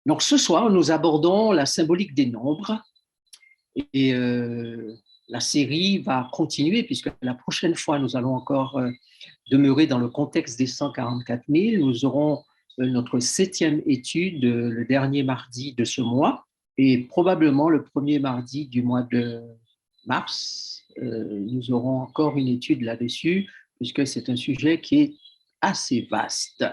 Donc, ce soir, nous abordons la symbolique des nombres et la série va continuer puisque la prochaine fois, nous allons encore demeurer dans le contexte des 144 000. Nous aurons notre 7e étude le dernier mardi de ce mois et probablement le premier mardi du mois de mars. Nous aurons encore une étude là-dessus puisque c'est un sujet qui est assez vaste.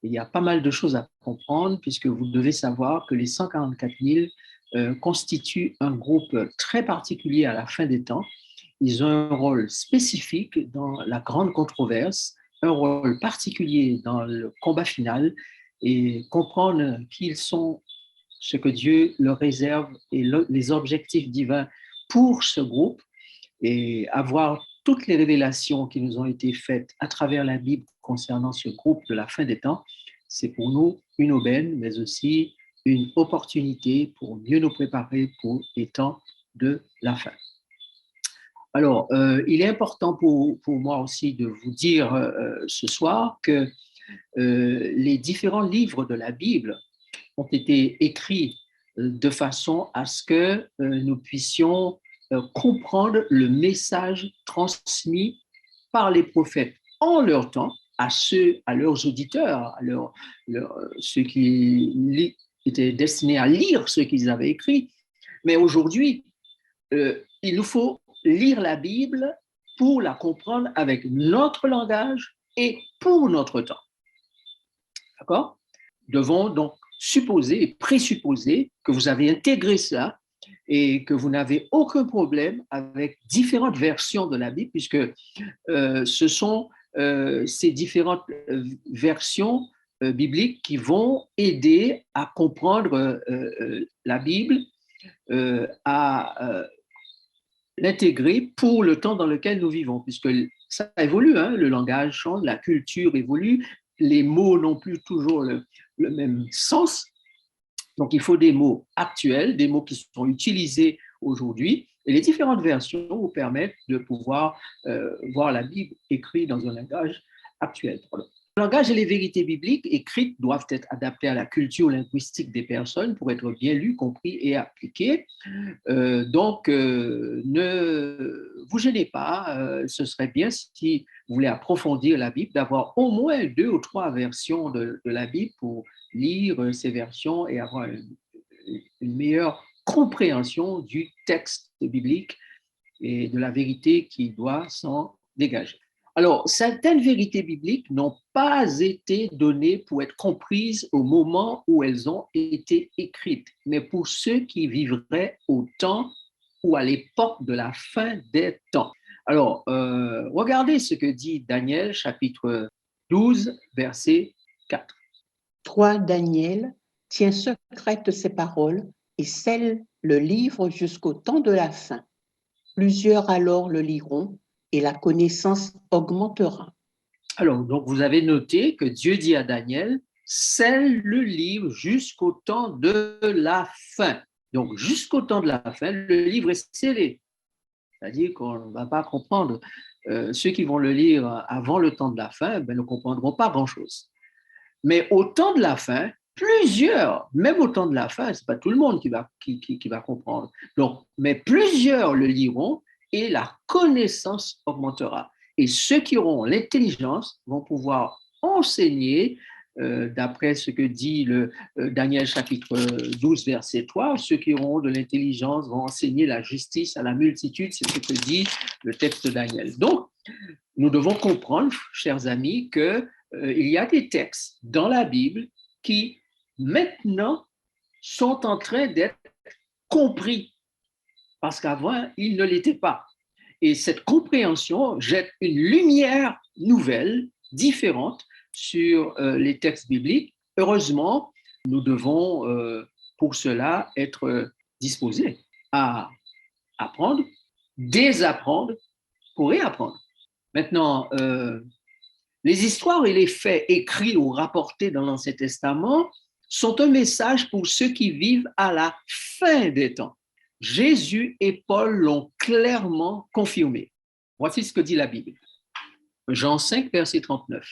Il y a pas mal de choses à comprendre puisque vous devez savoir que les 144 000 constituent un groupe très particulier à la fin des temps. Ils ont un rôle spécifique dans la grande controverse, un rôle particulier dans le combat final et comprendre qui ils sont, ce que Dieu leur réserve et les objectifs divins pour ce groupe et avoir toutes les révélations qui nous ont été faites à travers la Bible concernant ce groupe de la fin des temps, c'est pour nous une aubaine, mais aussi une opportunité pour mieux nous préparer pour les temps de la fin. Alors, il est important pour moi aussi de vous dire ce soir que les différents livres de la Bible ont été écrits de façon à ce que nous puissions comprendre le message transmis par les prophètes en leur temps à leurs auditeurs, ceux qui étaient destinés à lire ce qu'ils avaient écrit. Mais aujourd'hui, il nous faut lire la Bible pour la comprendre avec notre langage et pour notre temps. D'accord? Nous devons donc supposer et présupposer que vous avez intégré ça et que vous n'avez aucun problème avec différentes versions de la Bible, puisque ce sont ces différentes versions bibliques qui vont aider à comprendre la Bible, à l'intégrer pour le temps dans lequel nous vivons, puisque ça évolue, hein, le langage change, la culture évolue, les mots n'ont plus toujours le même sens. Donc, il faut des mots actuels, des mots qui sont utilisés aujourd'hui. Et les différentes versions vous permettent de pouvoir voir la Bible écrite dans un langage actuel. Le langage et les vérités bibliques écrites doivent être adaptées à la culture linguistique des personnes pour être bien lues, compris et appliquées. Donc, ne vous gênez pas. Ce serait bien, si vous voulez approfondir la Bible, d'avoir au moins 2 ou 3 versions de la Bible pour lire ces versions et avoir une meilleure compréhension du texte biblique et de la vérité qui doit s'en dégager. Alors, certaines vérités bibliques n'ont pas été données pour être comprises au moment où elles ont été écrites, mais pour ceux qui vivraient au temps ou à l'époque de la fin des temps. Alors, regardez ce que dit Daniel, chapitre 12, verset 4. Toi, Daniel, tiens secrètes ces paroles et scelle le livre jusqu'au temps de la fin. Plusieurs alors le liront et la connaissance augmentera. Alors, donc vous avez noté que Dieu dit à Daniel, scelle le livre jusqu'au temps de la fin. Donc, jusqu'au temps de la fin, le livre est scellé. C'est-à-dire qu'on ne va pas comprendre. Ceux qui vont le lire avant le temps de la fin ne comprendront pas grand-chose. Mais au temps de la fin, plusieurs, même au temps de la fin, ce n'est pas tout le monde qui va comprendre. Donc, mais plusieurs le liront et la connaissance augmentera. Et ceux qui auront l'intelligence vont pouvoir enseigner, d'après ce que dit Daniel chapitre 12, verset 3, ceux qui auront de l'intelligence vont enseigner la justice à la multitude, c'est ce que dit le texte de Daniel. Donc, nous devons comprendre, chers amis, qu'il y a des textes dans la Bible qui, maintenant, sont en train d'être compris, parce qu'avant, ils ne l'étaient pas. Et cette compréhension jette une lumière nouvelle, différente, sur les textes bibliques. Heureusement, nous devons, pour cela, être disposés à apprendre, désapprendre pour réapprendre. Maintenant, les histoires et les faits écrits ou rapportés dans l'Ancien Testament sont un message pour ceux qui vivent à la fin des temps. Jésus et Paul l'ont clairement confirmé. Voici ce que dit la Bible. Jean 5, verset 39.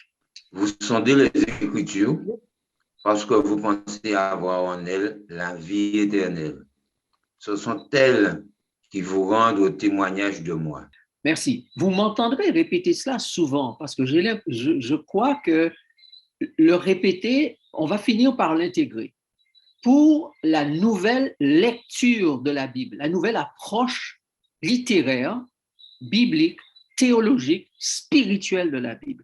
Vous sondez les Écritures parce que vous pensez avoir en elles la vie éternelle. Ce sont elles qui vous rendent au témoignage de moi. Merci. Vous m'entendrez répéter cela souvent parce que je crois que le répéter, on va finir par l'intégrer. Pour la nouvelle lecture de la Bible, la nouvelle approche littéraire, biblique, théologique, spirituelle de la Bible.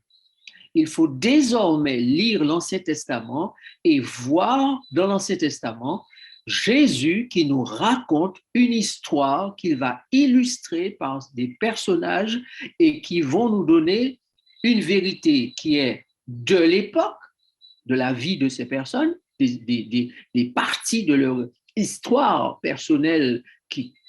Il faut désormais lire l'Ancien Testament et voir dans l'Ancien Testament Jésus qui nous raconte une histoire qu'il va illustrer par des personnages et qui vont nous donner une vérité qui est de l'époque, de la vie de ces personnes, des parties de leur histoire personnelle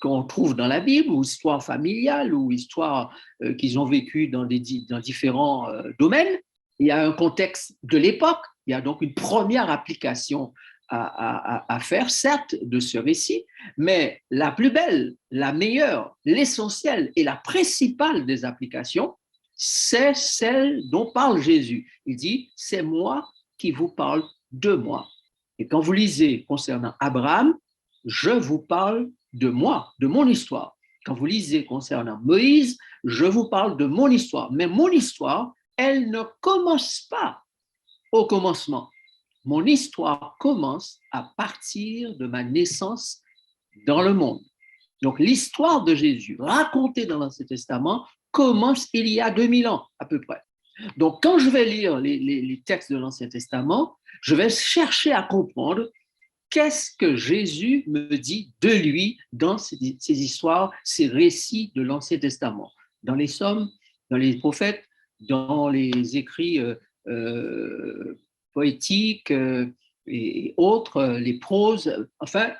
qu'on trouve dans la Bible, ou histoire familiale, ou histoire qu'ils ont vécue dans différents domaines. Il y a un contexte de l'époque, il y a donc une première application à faire, certes, de ce récit, mais la plus belle, la meilleure, l'essentielle et la principale des applications, c'est celle dont parle Jésus. Il dit, c'est moi qui vous parle de moi. Et quand vous lisez concernant Abraham, je vous parle de moi, de mon histoire. Quand vous lisez concernant Moïse, je vous parle de mon histoire. Mais mon histoire, elle ne commence pas au commencement. Mon histoire commence à partir de ma naissance dans le monde. Donc l'histoire de Jésus, racontée dans l'Ancien Testament, commence il y a 2000 ans à peu près. Donc, quand je vais lire les textes de l'Ancien Testament, je vais chercher à comprendre qu'est-ce que Jésus me dit de lui dans ces histoires, ces récits de l'Ancien Testament, dans les psaumes, dans les prophètes, dans les écrits poétiques et autres, les proses, enfin,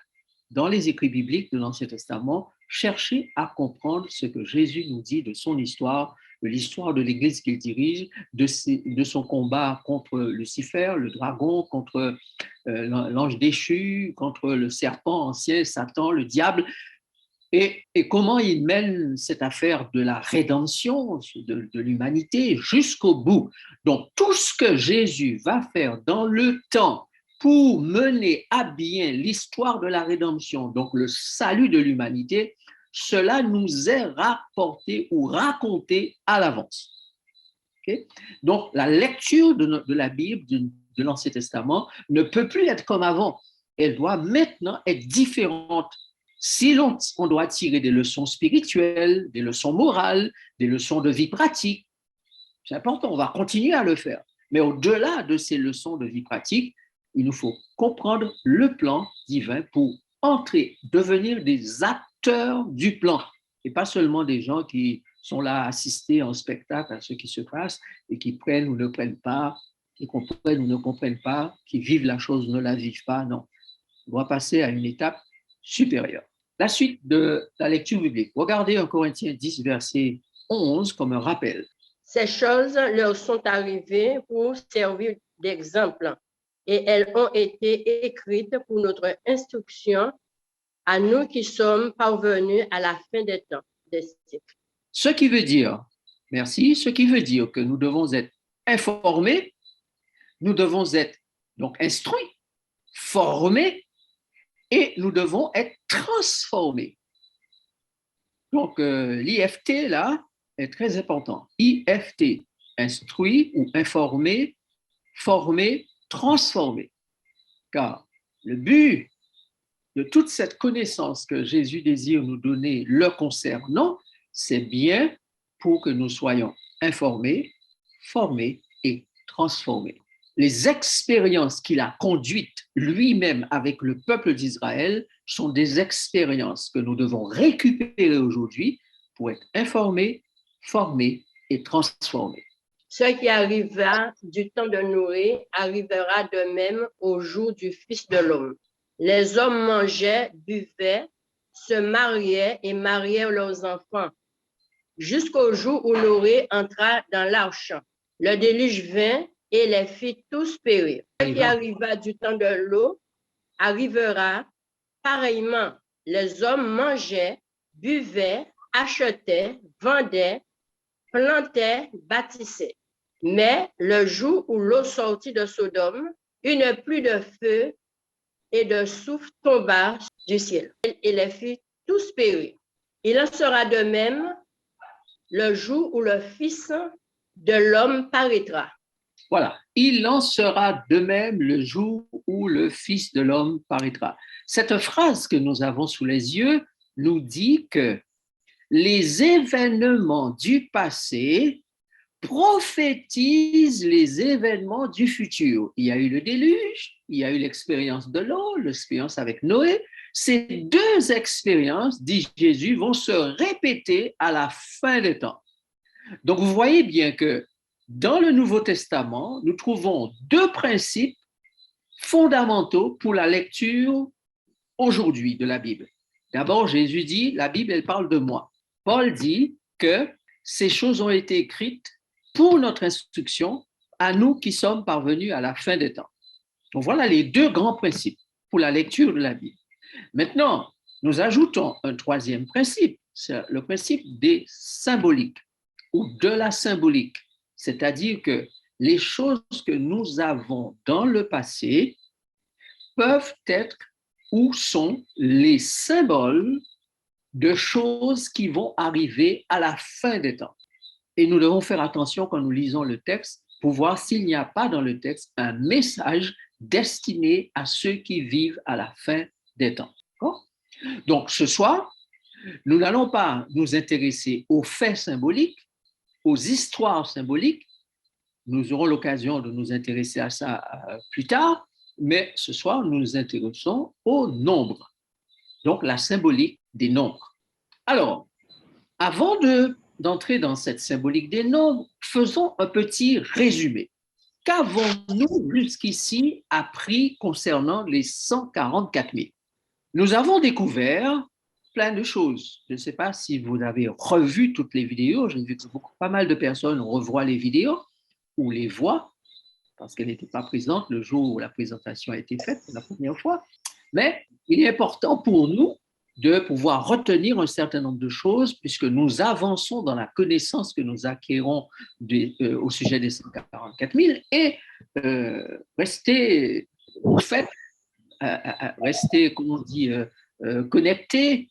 dans les écrits bibliques de l'Ancien Testament, chercher à comprendre ce que Jésus nous dit de son histoire, de l'histoire de l'Église qu'il dirige, de son combat contre Lucifer, le dragon, contre l'ange déchu, contre le serpent ancien, Satan, le diable, et comment il mène cette affaire de la rédemption de l'humanité jusqu'au bout. Donc, tout ce que Jésus va faire dans le temps pour mener à bien l'histoire de la rédemption, donc le salut de l'humanité, cela nous est rapporté ou raconté à l'avance. Okay? Donc, la lecture de la Bible, de l'Ancien Testament, ne peut plus être comme avant. Elle doit maintenant être différente. Si on doit tirer des leçons spirituelles, des leçons morales, des leçons de vie pratique, c'est important, on va continuer à le faire. Mais au-delà de ces leçons de vie pratique, il nous faut comprendre le plan divin pour entrer, devenir des acteurs du plan, et pas seulement des gens qui sont là à assister en spectacle à ce qui se passe et qui prennent ou ne prennent pas, qui comprennent ou ne comprennent pas, qui vivent la chose ou ne la vivent pas. Non, on doit passer à une étape supérieure. La suite de la lecture biblique. Regardez 1 Corinthiens 10, verset 11 comme un rappel. Ces choses leur sont arrivées pour servir d'exemple et elles ont été écrites pour notre instruction à nous qui sommes parvenus à la fin des temps, des siècles. Ce qui veut dire, merci, ce qui veut dire que nous devons être informés, nous devons être donc instruits, formés et nous devons être transformés. Donc, l'IFT, là, est très important. IFT, instruit ou informé, formé, transformé. Car le but de toute cette connaissance que Jésus désire nous donner le concernant, c'est bien pour que nous soyons informés, formés et transformés. Les expériences qu'il a conduites lui-même avec le peuple d'Israël sont des expériences que nous devons récupérer aujourd'hui pour être informés, formés et transformés. Ce qui arriva du temps de Noé arrivera de même au jour du Fils de l'homme. Les hommes mangeaient, buvaient, se mariaient et mariaient leurs enfants, jusqu'au jour où Noé entra dans l'arche. Le déluge vint et les fit tous périr. Ce qui arriva du temps de l'eau arrivera pareillement. Les hommes mangeaient, buvaient, achetaient, vendaient, plantaient, bâtissaient. Mais le jour où l'eau sortit de Sodome une pluie de feu et de souffle tomba du ciel, et les fit tous périr. Il en sera de même le jour où le Fils de l'homme paraîtra. Voilà, il en sera de même le jour où le Fils de l'homme paraîtra. Cette phrase que nous avons sous les yeux nous dit que les événements du passé prophétisent les événements du futur. Il y a eu le déluge, il y a eu l'expérience de l'eau, l'expérience avec Noé. Ces deux expériences, dit Jésus, vont se répéter à la fin des temps. Donc, vous voyez bien que dans le Nouveau Testament, nous trouvons deux principes fondamentaux pour la lecture aujourd'hui de la Bible. D'abord, Jésus dit, la Bible, elle parle de moi. Paul dit que ces choses ont été écrites pour notre instruction, à nous qui sommes parvenus à la fin des temps. Donc, voilà les deux grands principes pour la lecture de la Bible. Maintenant, nous ajoutons un troisième principe, c'est le principe des symboliques ou de la symbolique. C'est-à-dire que les choses que nous avons dans le passé peuvent être ou sont les symboles de choses qui vont arriver à la fin des temps. Et nous devons faire attention quand nous lisons le texte pour voir s'il n'y a pas dans le texte un message destiné à ceux qui vivent à la fin des temps. Donc ce soir, nous n'allons pas nous intéresser aux faits symboliques, aux histoires symboliques. Nous aurons l'occasion de nous intéresser à ça plus tard, mais ce soir, nous nous intéressons au nombre, donc la symbolique des nombres. Alors, avant d'entrer dans cette symbolique des nombres, faisons un petit résumé. Qu'avons-nous jusqu'ici appris concernant les 144 000? Nous avons découvert plein de choses. Je ne sais pas si vous avez revu toutes les vidéos. J'ai vu que pas mal de personnes revoient les vidéos ou les voient parce qu'elle n'était pas présente le jour où la présentation a été faite pour la première fois. Mais il est important pour nous de pouvoir retenir un certain nombre de choses puisque nous avançons dans la connaissance que nous acquérons au sujet des 144 000 et rester au fait, rester, comment on dit, connecté,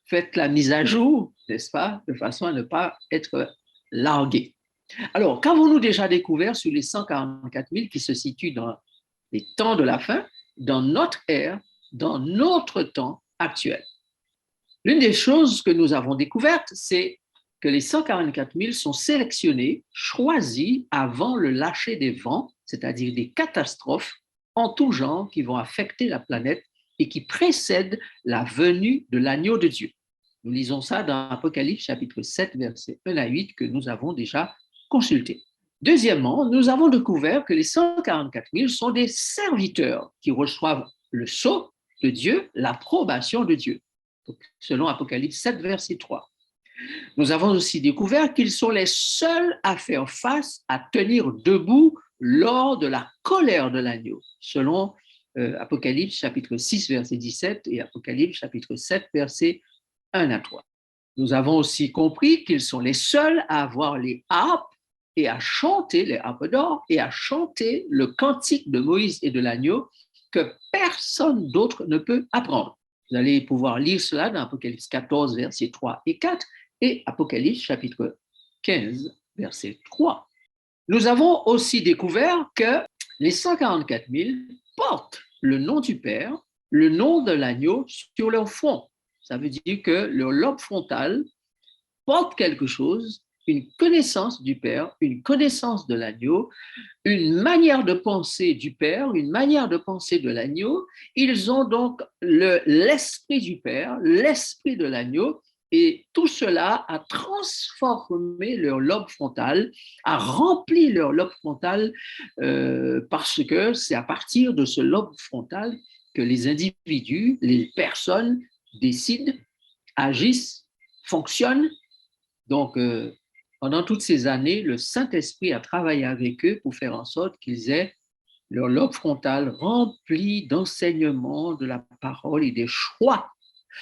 faites la mise à jour, n'est-ce pas, de façon à ne pas être largué. Alors, qu'avons-nous déjà découvert sur les 144 000 qui se situent dans les temps de la fin, dans notre ère, dans notre temps actuel? L'une des choses que nous avons découvertes, c'est que les 144 000 sont sélectionnés, choisis avant le lâcher des vents, c'est-à-dire des catastrophes en tout genre qui vont affecter la planète et qui précèdent la venue de l'agneau de Dieu. Nous lisons ça dans Apocalypse chapitre 7, versets 1 à 8 que nous avons déjà consulté. Deuxièmement, nous avons découvert que les 144 000 sont des serviteurs qui reçoivent le sceau de Dieu, l'approbation de Dieu, selon Apocalypse 7, verset 3. Nous avons aussi découvert qu'ils sont les seuls à faire face, à tenir debout lors de la colère de l'agneau, selon Apocalypse chapitre 6, verset 17 et Apocalypse chapitre 7, verset 1 à 3. Nous avons aussi compris qu'ils sont les seuls à avoir les harpes et à chanter, les harpes d'or, et à chanter le cantique de Moïse et de l'agneau que personne d'autre ne peut apprendre. Vous allez pouvoir lire cela dans Apocalypse 14, versets 3 et 4 et Apocalypse chapitre 15, verset 3. Nous avons aussi découvert que les 144 000 portent le nom du Père, le nom de l'agneau sur leur front. Ça veut dire que leur lobe frontal porte quelque chose, une connaissance du Père, une connaissance de l'agneau, une manière de penser du Père, une manière de penser de l'agneau. Ils ont donc l'esprit du Père, l'esprit de l'agneau, et tout cela a transformé leur lobe frontal, a rempli leur lobe frontal, parce que c'est à partir de ce lobe frontal que les individus, les personnes décident, agissent, fonctionnent. Donc, pendant toutes ces années, le Saint-Esprit a travaillé avec eux pour faire en sorte qu'ils aient leur lobe frontal rempli d'enseignements de la parole et des choix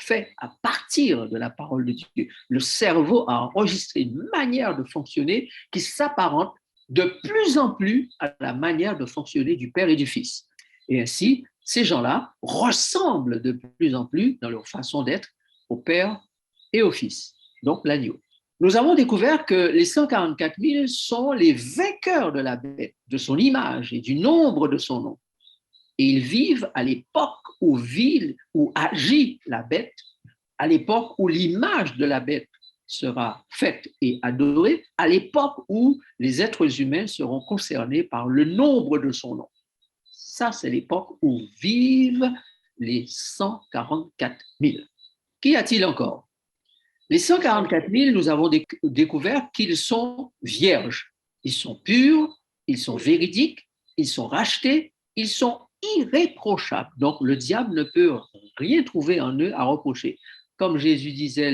faits à partir de la parole de Dieu. Le cerveau a enregistré une manière de fonctionner qui s'apparente de plus en plus à la manière de fonctionner du Père et du Fils. Et ainsi, ces gens-là ressemblent de plus en plus dans leur façon d'être au Père et au Fils, donc l'agneau. Nous avons découvert que les 144 000 sont les vainqueurs de la bête, de son image et du nombre de son nom. Et ils vivent à l'époque où agit la bête, à l'époque où l'image de la bête sera faite et adorée, à l'époque où les êtres humains seront concernés par le nombre de son nom. Ça, c'est l'époque où vivent les 144 000. Qu'y a-t-il encore? Les 144 000, nous avons découvert qu'ils sont vierges. Ils sont purs, ils sont véridiques, ils sont rachetés, ils sont irréprochables. Donc, le diable ne peut rien trouver en eux à reprocher. Comme Jésus disait,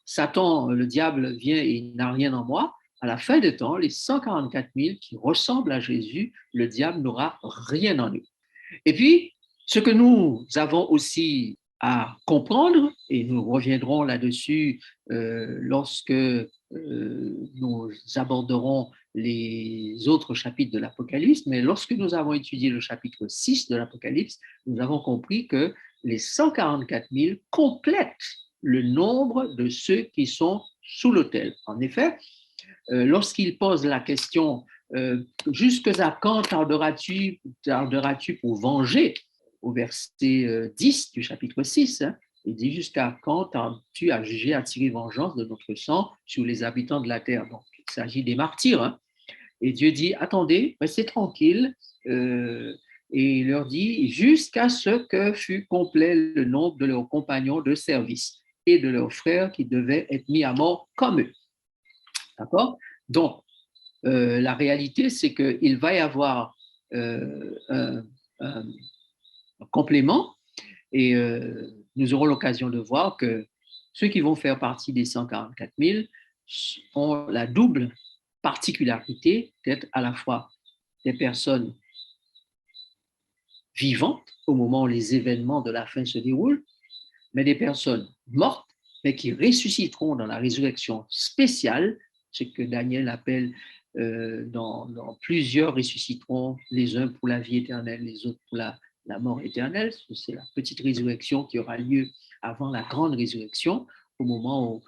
Satan, le diable vient et il n'a rien en moi. À la fin des temps, les 144 000 qui ressemblent à Jésus, le diable n'aura rien en eux. Et puis, ce que nous avons aussi à comprendre, et nous reviendrons là-dessus lorsque nous aborderons les autres chapitres de l'Apocalypse, mais lorsque nous avons étudié le chapitre 6 de l'Apocalypse, nous avons compris que les 144 000 complètent le nombre de ceux qui sont sous l'autel. En effet, lorsqu'il pose la question « Jusqu'à quand tarderas-tu pour venger ?» au verset 10 du chapitre 6, hein, il dit « Jusqu'à quand tardes-tu à juger, à tirer vengeance de notre sang sur les habitants de la terre ?» Donc, il s'agit des martyrs. Hein. Et Dieu dit « Attendez, restez tranquilles. » Et il leur dit « Jusqu'à ce que fût complet le nombre de leurs compagnons de service et de leurs frères qui devaient être mis à mort comme eux. » D'accord? Donc, la réalité, c'est qu'il va y avoir un complément et nous aurons l'occasion de voir que ceux qui vont faire partie des 144 000 ont la double particularité d'être à la fois des personnes vivantes au moment où les événements de la fin se déroulent, mais des personnes mortes, mais qui ressusciteront dans la résurrection spéciale, ce que Daniel appelle dans plusieurs ressusciteront, les uns pour la vie éternelle, les autres pour la mort éternelle. C'est la petite résurrection qui aura lieu avant la grande résurrection, au moment où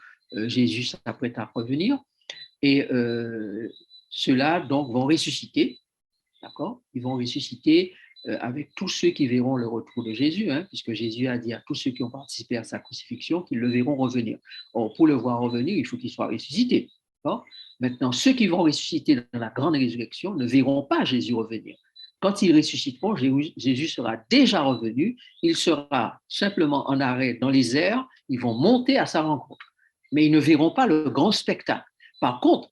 Jésus s'apprête à revenir. Et ceux-là, donc, vont ressusciter, d'accord? Ils vont ressusciter avec tous ceux qui verront le retour de Jésus, hein, puisque Jésus a dit à tous ceux qui ont participé à sa crucifixion qu'ils le verront revenir. Or, pour le voir revenir, il faut qu'il soit ressuscité. D'accord? Maintenant, ceux qui vont ressusciter dans la grande résurrection ne verront pas Jésus revenir. Quand ils ressusciteront, Jésus sera déjà revenu, il sera simplement en arrêt dans les airs, ils vont monter à sa rencontre, mais ils ne verront pas le grand spectacle. Par contre,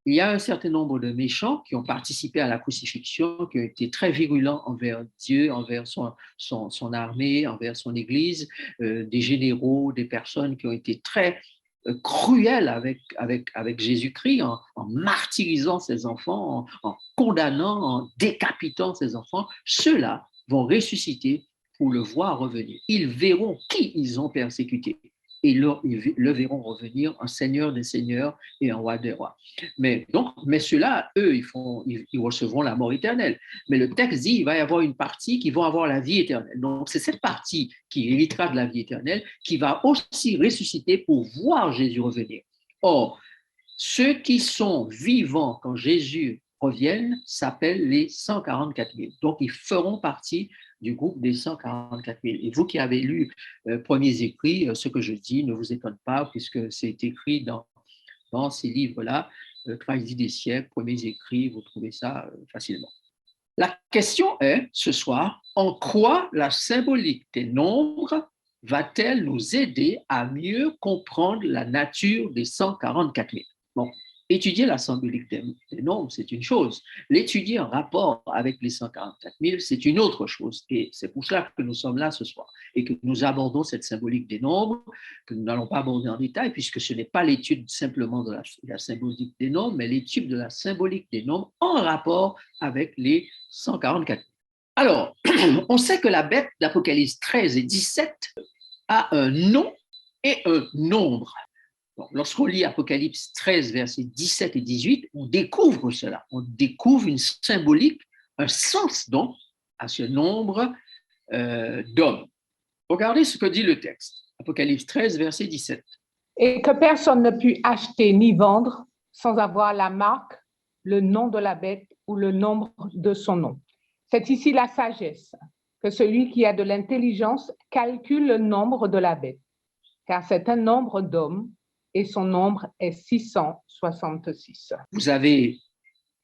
il y a un certain nombre de méchants qui ont participé à la crucifixion, qui ont été très virulents envers Dieu, envers son armée, envers son Église, des généraux, des personnes qui ont été très cruels avec Jésus-Christ, en martyrisant ses enfants, en condamnant, en décapitant ses enfants. Ceux-là vont ressusciter pour le voir revenir. Ils verront qui ils ont persécuté. Et ils le verront revenir en Seigneur des Seigneurs et en Roi des Rois. Mais ceux-là, eux, ils recevront la mort éternelle. Mais le texte dit qu'il va y avoir une partie qui va avoir la vie éternelle. Donc, c'est cette partie qui héritera de la vie éternelle qui va aussi ressusciter pour voir Jésus revenir. Or, ceux qui sont vivants quand Jésus revienne s'appellent les 144 000. Donc, ils feront partie du groupe des 144 000. Et vous qui avez lu Premiers Écrits, ce que je dis ne vous étonne pas, puisque c'est écrit dans ces livres-là, Tragédie des siècles, Premiers Écrits, vous trouvez ça facilement. La question est, ce soir, en quoi la symbolique des nombres va-t-elle nous aider à mieux comprendre la nature des 144 000? Bon, étudier la symbolique des nombres, c'est une chose. L'étudier en rapport avec les 144 000, c'est une autre chose. Et c'est pour cela que nous sommes là ce soir et que nous abordons cette symbolique des nombres, que nous n'allons pas aborder en détail, puisque ce n'est pas l'étude simplement de la symbolique des nombres, mais l'étude de la symbolique des nombres en rapport avec les 144 000. Alors, on sait que la bête d'Apocalypse 13 et 17 a un nom et un nombre. Bon, lorsqu'on lit Apocalypse 13, versets 17 et 18, on découvre cela. On découvre une symbolique, un sens donc à ce nombre d'hommes. Regardez ce que dit le texte. Apocalypse 13, verset 17. Et que personne ne put acheter ni vendre sans avoir la marque, le nom de la bête ou le nombre de son nom. C'est ici la sagesse, que celui qui a de l'intelligence calcule le nombre de la bête, car c'est un nombre d'hommes et son nombre est 666. Vous avez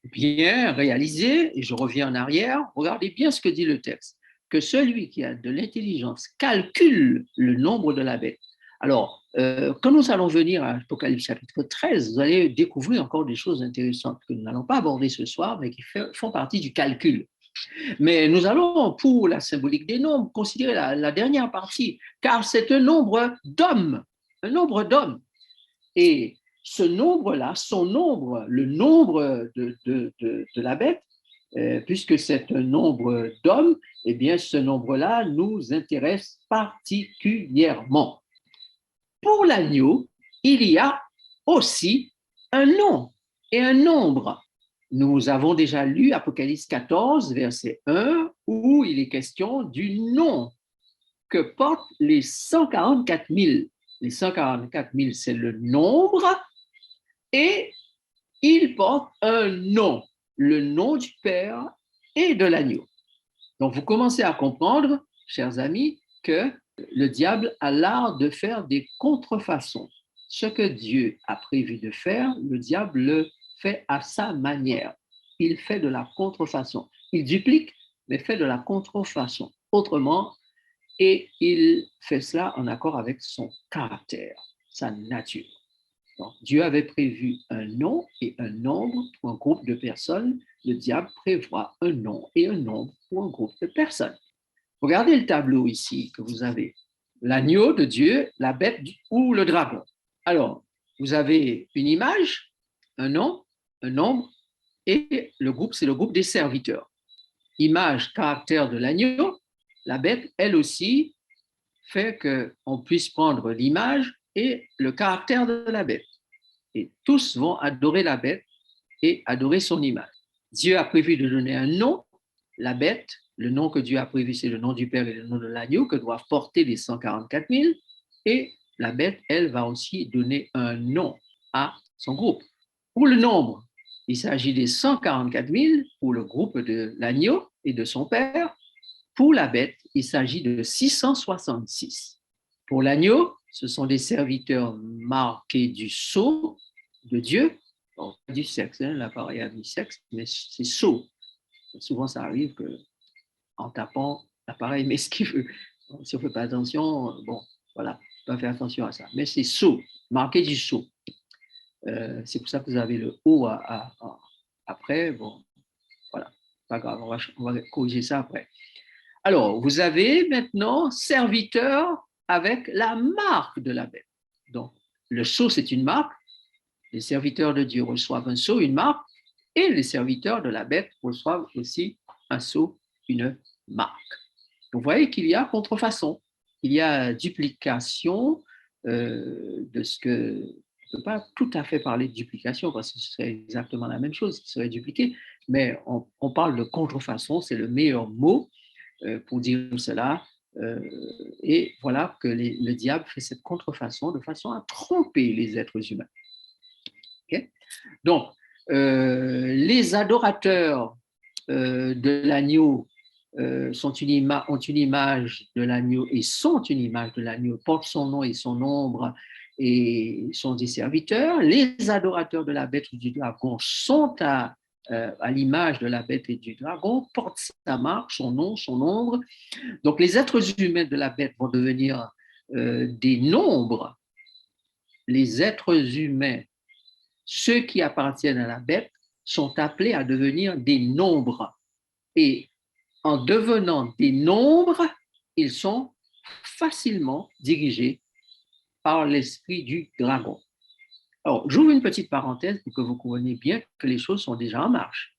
bien réalisé, et je reviens en arrière, regardez bien ce que dit le texte, que celui qui a de l'intelligence calcule le nombre de la bête. Alors, quand nous allons venir à Apocalypse chapitre 13, vous allez découvrir encore des choses intéressantes que nous n'allons pas aborder ce soir, mais qui font partie du calcul. Mais nous allons, pour la symbolique des nombres, considérer la dernière partie, car c'est un nombre d'hommes, un nombre d'hommes. Et ce nombre-là, son nombre, le nombre de la bête, puisque c'est un nombre d'hommes, eh bien, ce nombre-là nous intéresse particulièrement. Pour l'agneau, il y a aussi un nom et un nombre. Nous avons déjà lu Apocalypse 14, verset 1, où il est question du nom que portent les 144 000. Les 144 000, c'est le nombre, et ils portent un nom, le nom du Père et de l'agneau. Donc, vous commencez à comprendre, chers amis, que le diable a l'art de faire des contrefaçons. Ce que Dieu a prévu de faire, le diable le fait à sa manière. Il fait de la contrefaçon. Il duplique, mais fait de la contrefaçon. Autrement, et il fait cela en accord avec son caractère, sa nature. Donc, Dieu avait prévu un nom et un nombre pour un groupe de personnes. Le diable prévoit un nom et un nombre pour un groupe de personnes. Regardez le tableau ici que vous avez. L'agneau de Dieu, la bête ou le dragon. Alors, vous avez une image, un nom, un nombre, et le groupe, c'est le groupe des serviteurs. Image, caractère de l'agneau. La bête, elle aussi, fait qu'on puisse prendre l'image et le caractère de la bête. Et tous vont adorer la bête et adorer son image. Dieu a prévu de donner un nom, la bête. Le nom que Dieu a prévu, c'est le nom du Père et le nom de l'agneau que doivent porter les 144 000. Et la bête, elle, va aussi donner un nom à son groupe. Pour le nombre, il s'agit des 144 000 pour le groupe de l'agneau et de son Père. Pour la bête, il s'agit de 666. Pour l'agneau, ce sont des serviteurs marqués du sceau de Dieu. Bon, pas du sexe, hein, l'appareil a du sexe, mais c'est sceau. Souvent, ça arrive qu'en tapant, l'appareil met ce qu'il veut. Si on ne fait pas attention, bon, voilà, on va faire attention à ça. Mais c'est sceau, marqué du sceau. C'est pour ça que vous avez le O après. Bon, voilà, pas grave, on va corriger ça après. Alors, vous avez maintenant serviteur avec la marque de la bête. Donc, le sceau, c'est une marque. Les serviteurs de Dieu reçoivent un sceau, une marque, et les serviteurs de la bête reçoivent aussi un sceau, une marque. Vous voyez qu'il y a contrefaçon, il y a duplication de ce que... On ne peut pas tout à fait parler de duplication parce que ce serait exactement la même chose qui serait dupliquée, mais on parle de contrefaçon, c'est le meilleur mot pour dire cela. Et voilà que le diable fait cette contrefaçon de façon à tromper les êtres humains. Okay? Donc, les adorateurs de l'agneau ont une image de l'agneau et sont une image de l'agneau, portent son nom et son ombre et sont des serviteurs. Les adorateurs de la bête ou du dragon sont à l'image de la bête et du dragon, portent sa marque, son nom, son ombre. Donc, les êtres humains de la bête vont devenir des nombres. Les êtres humains, ceux qui appartiennent à la bête, sont appelés à devenir des nombres. Et en devenant des nombres, ils sont facilement dirigés par l'esprit du dragon. Alors, j'ouvre une petite parenthèse pour que vous compreniez bien que les choses sont déjà en marche.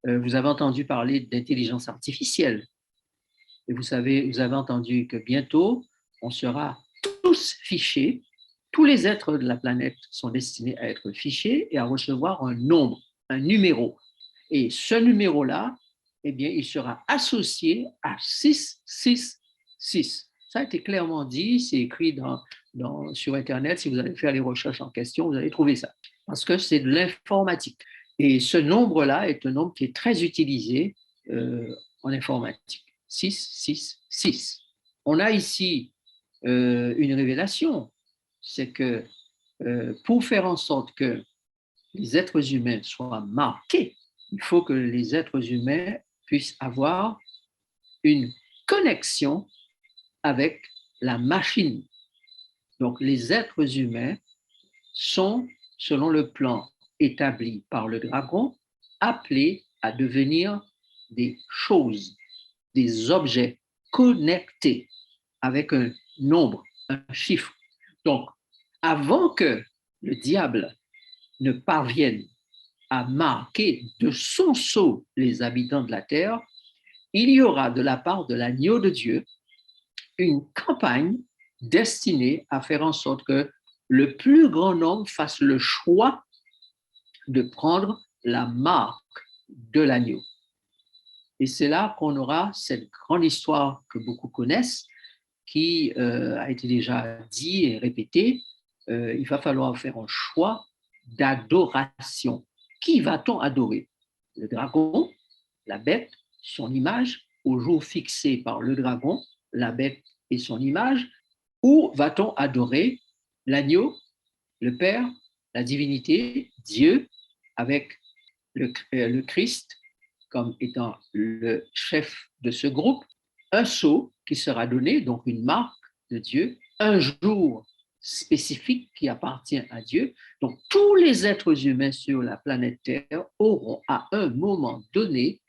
Vous avez entendu parler d'intelligence artificielle. Et vous avez entendu que bientôt, on sera tous fichés tous les êtres de la planète sont destinés à être fichés et à recevoir un nombre, un numéro. Et ce numéro-là, eh bien, il sera associé à 666. Ça a été clairement dit, c'est écrit sur Internet. Si vous allez faire les recherches en question, vous allez trouver ça. Parce que c'est de l'informatique. Et ce nombre-là est un nombre qui est très utilisé en informatique. 666. On a ici une révélation, c'est que pour faire en sorte que les êtres humains soient marqués, il faut que les êtres humains puissent avoir une connexion avec la machine. Donc, les êtres humains sont, selon le plan établi par le dragon, appelés à devenir des choses, des objets connectés avec un nombre, un chiffre. Donc, avant que le diable ne parvienne à marquer de son sceau les habitants de la terre, il y aura de la part de l'agneau de Dieu une campagne destinée à faire en sorte que le plus grand nombre fasse le choix de prendre la marque de l'agneau. Et c'est là qu'on aura cette grande histoire que beaucoup connaissent, qui a été déjà dit et répété. Il va falloir faire un choix d'adoration. Qui va-t-on adorer? Le dragon, la bête, son image, au jour fixé par le dragon, la bête et son image, ou va-t-on adorer l'agneau, le Père, la divinité, Dieu, avec le Christ comme étant le chef de ce groupe, un sceau qui sera donné, donc une marque de Dieu, un jour spécifique qui appartient à Dieu. Donc tous les êtres humains sur la planète Terre auront à un moment donné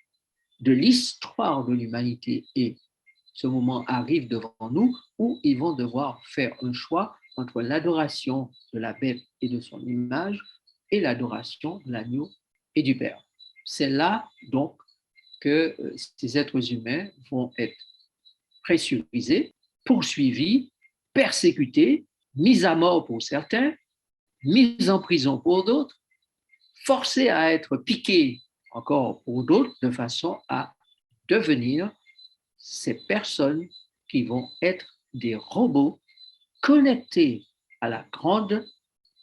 de l'histoire de l'humanité, et ce moment arrive devant nous, où ils vont devoir faire un choix entre l'adoration de la bête et de son image et l'adoration de l'agneau et du Père. C'est là donc que ces êtres humains vont être pressurisés, poursuivis, persécutés, mis à mort pour certains, mis en prison pour d'autres, forcés à être piqués encore pour d'autres, de façon à devenir ces personnes qui vont être des robots connectés à la grande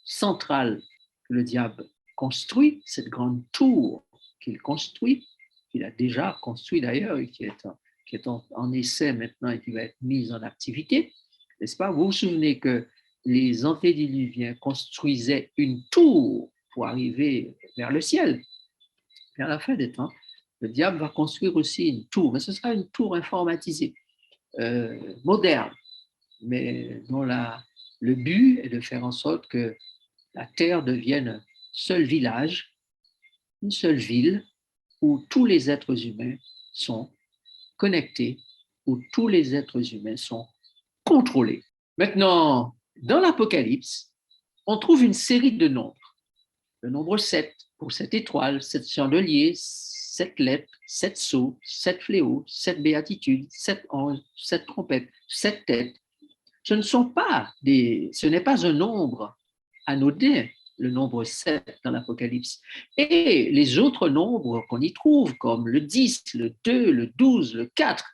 centrale que le diable construit, cette grande tour qu'il construit, qu'il a déjà construit d'ailleurs, et qui est en essai maintenant et qui va être mise en activité, n'est-ce pas? Vous vous souvenez que les antédiluviens construisaient une tour pour arriver vers le ciel. Et à la fin des temps, le diable va construire aussi une tour, mais ce sera une tour informatisée, moderne, mais dont le but est de faire en sorte que la Terre devienne un seul village, une seule ville, où tous les êtres humains sont connectés, où tous les êtres humains sont contrôlés. Maintenant, dans l'Apocalypse, on trouve une série de nombres. Le nombre 7 pour 7 étoiles, 7 chandeliers, 7 lettres, 7 sceaux, 7 fléaux, 7 béatitudes, 7 anges, 7 trompettes, 7 têtes. Ce n'est pas un nombre anodin, le nombre 7 dans l'Apocalypse. Et les autres nombres qu'on y trouve, comme le 10, le 2, le 12, le 4,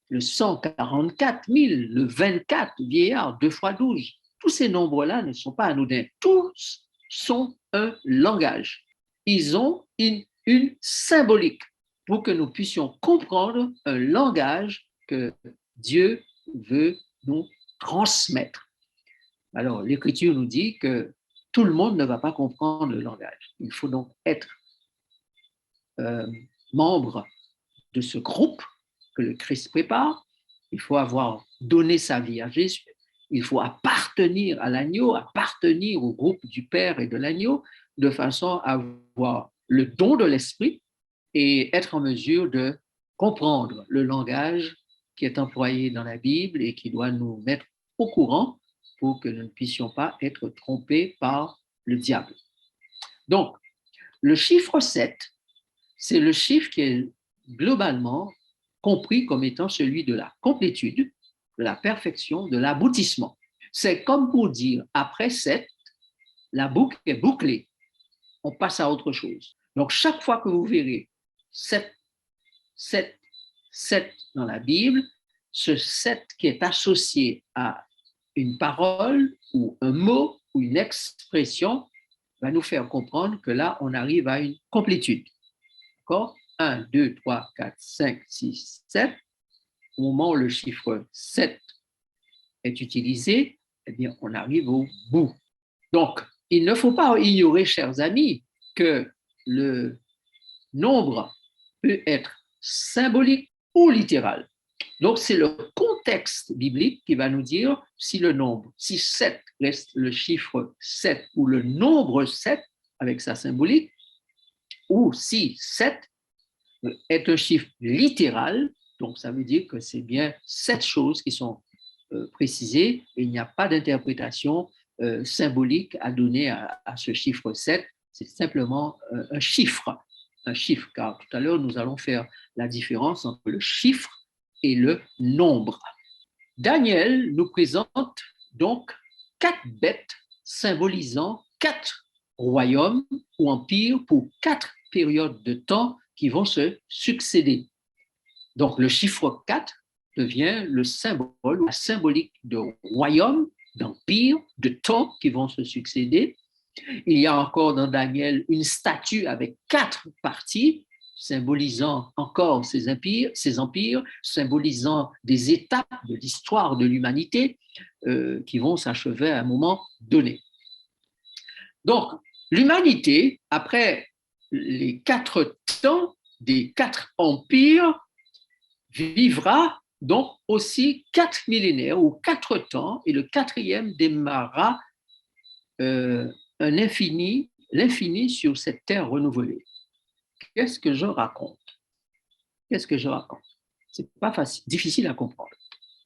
le 144 000, le 24, vieillard, 2 fois 12, tous ces nombres-là ne sont pas anodins. Tous sont un langage. Ils ont une symbolique pour que nous puissions comprendre un langage que Dieu veut nous transmettre. Alors, l'Écriture nous dit que tout le monde ne va pas comprendre le langage. Il faut donc être membre de ce groupe que le Christ prépare. Il faut avoir donné sa vie à Jésus. Il faut appartenir à l'agneau, appartenir au groupe du Père et de l'agneau, de façon à avoir le don de l'esprit et être en mesure de comprendre le langage qui est employé dans la Bible et qui doit nous mettre au courant pour que nous ne puissions pas être trompés par le diable. Donc, le chiffre 7, c'est le chiffre qui est globalement compris comme étant celui de la complétude, de la perfection, de l'aboutissement. C'est comme pour dire, après 7, la boucle est bouclée. On passe à autre chose. Donc, chaque fois que vous verrez 7, 7, 7 dans la Bible, ce 7 qui est associé à une parole ou un mot ou une expression va nous faire comprendre que là, on arrive à une complétude. D'accord? 1, 2, 3, 4, 5, 6, 7. Au moment où le chiffre 7 est utilisé, eh bien, on arrive au bout. Donc, il ne faut pas ignorer, chers amis, que le nombre peut être symbolique ou littéral. Donc, c'est le contexte biblique qui va nous dire si le nombre, si 7 reste le chiffre 7 ou le nombre 7 avec sa symbolique, ou si 7 est un chiffre littéral, donc ça veut dire que c'est bien 7 choses qui sont précisées et il n'y a pas d'interprétation symbolique à donner à ce chiffre 7, c'est simplement un chiffre, car tout à l'heure nous allons faire la différence entre le chiffre et le nombre. Daniel nous présente donc 4 bêtes symbolisant 4 royaumes ou empires pour 4 périodes de temps qui vont se succéder. Donc le chiffre 4 devient le symbole, la symbolique de royaumes, d'empires, de temps qui vont se succéder. Il y a encore dans Daniel une statue avec 4 parties, symbolisant encore ces empires, symbolisant des étapes de l'histoire de l'humanité qui vont s'achever à un moment donné. Donc, l'humanité, après les 4 temps des 4 empires, vivra donc aussi 4 millénaires ou 4 temps, et le 4e démarrera l'infini sur cette terre renouvelée. Qu'est-ce que je raconte? C'est pas facile, difficile à comprendre.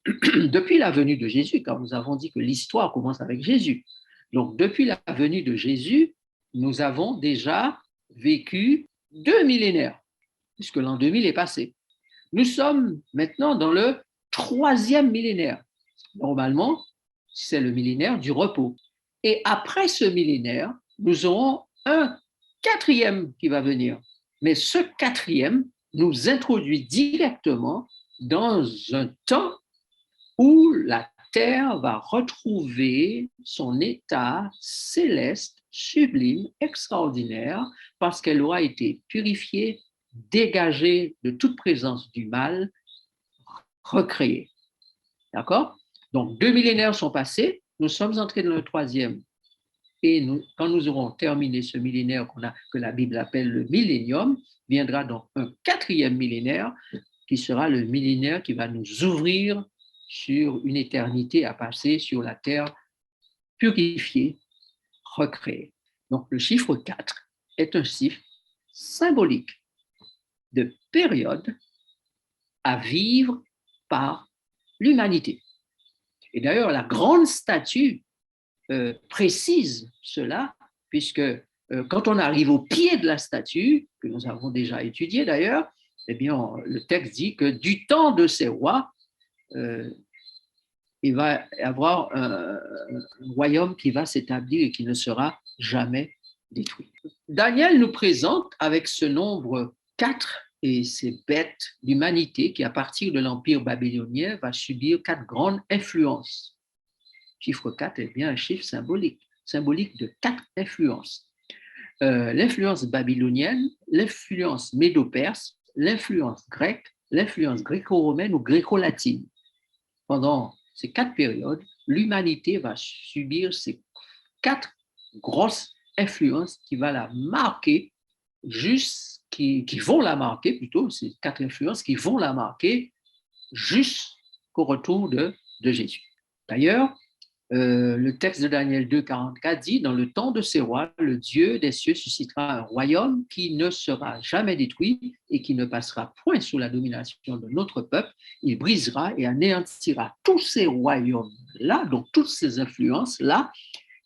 Depuis la venue de Jésus, car nous avons dit que l'histoire commence avec Jésus. Donc, depuis la venue de Jésus, nous avons déjà vécu 2 millénaires, puisque l'an 2000 est passé. Nous sommes maintenant dans le 3e millénaire. Normalement, c'est le millénaire du repos. Et après ce millénaire, nous aurons un 4e qui va venir. Mais ce 4e nous introduit directement dans un temps où la Terre va retrouver son état céleste, sublime, extraordinaire, parce qu'elle aura été purifiée, dégagée de toute présence du mal, recréée. D'accord? Donc, 2 millénaires sont passés, nous sommes entrés dans le 3e. Et quand nous aurons terminé ce millénaire que la Bible appelle le millénium, viendra donc un 4e millénaire qui sera le millénaire qui va nous ouvrir sur une éternité à passer sur la terre purifiée, recréée. Donc le chiffre 4 est un chiffre symbolique de période à vivre par l'humanité. Et d'ailleurs, la grande statue précise cela, puisque quand on arrive au pied de la statue, que nous avons déjà étudié d'ailleurs, eh bien, le texte dit que du temps de ces rois, il va y avoir un royaume qui va s'établir et qui ne sera jamais détruit. Daniel nous présente avec ce nombre 4 et ces bêtes d'humanité qui, à partir de l'Empire babylonien, va subir 4 grandes influences. Chiffre 4 est bien un chiffre symbolique de 4 influences. L'influence babylonienne, l'influence médo-perse, l'influence grecque, l'influence gréco-romaine ou gréco-latine. Pendant ces 4 périodes, l'humanité va subir ces 4 grosses influences qui vont la marquer, qui vont la marquer plutôt, ces 4 influences qui vont la marquer jusqu'au retour de Jésus. D'ailleurs, le texte de Daniel 2, 44 dit « Dans le temps de ces rois, le Dieu des cieux suscitera un royaume qui ne sera jamais détruit et qui ne passera point sous la domination de notre peuple. Il brisera et anéantira tous ces royaumes-là, donc toutes ces influences-là,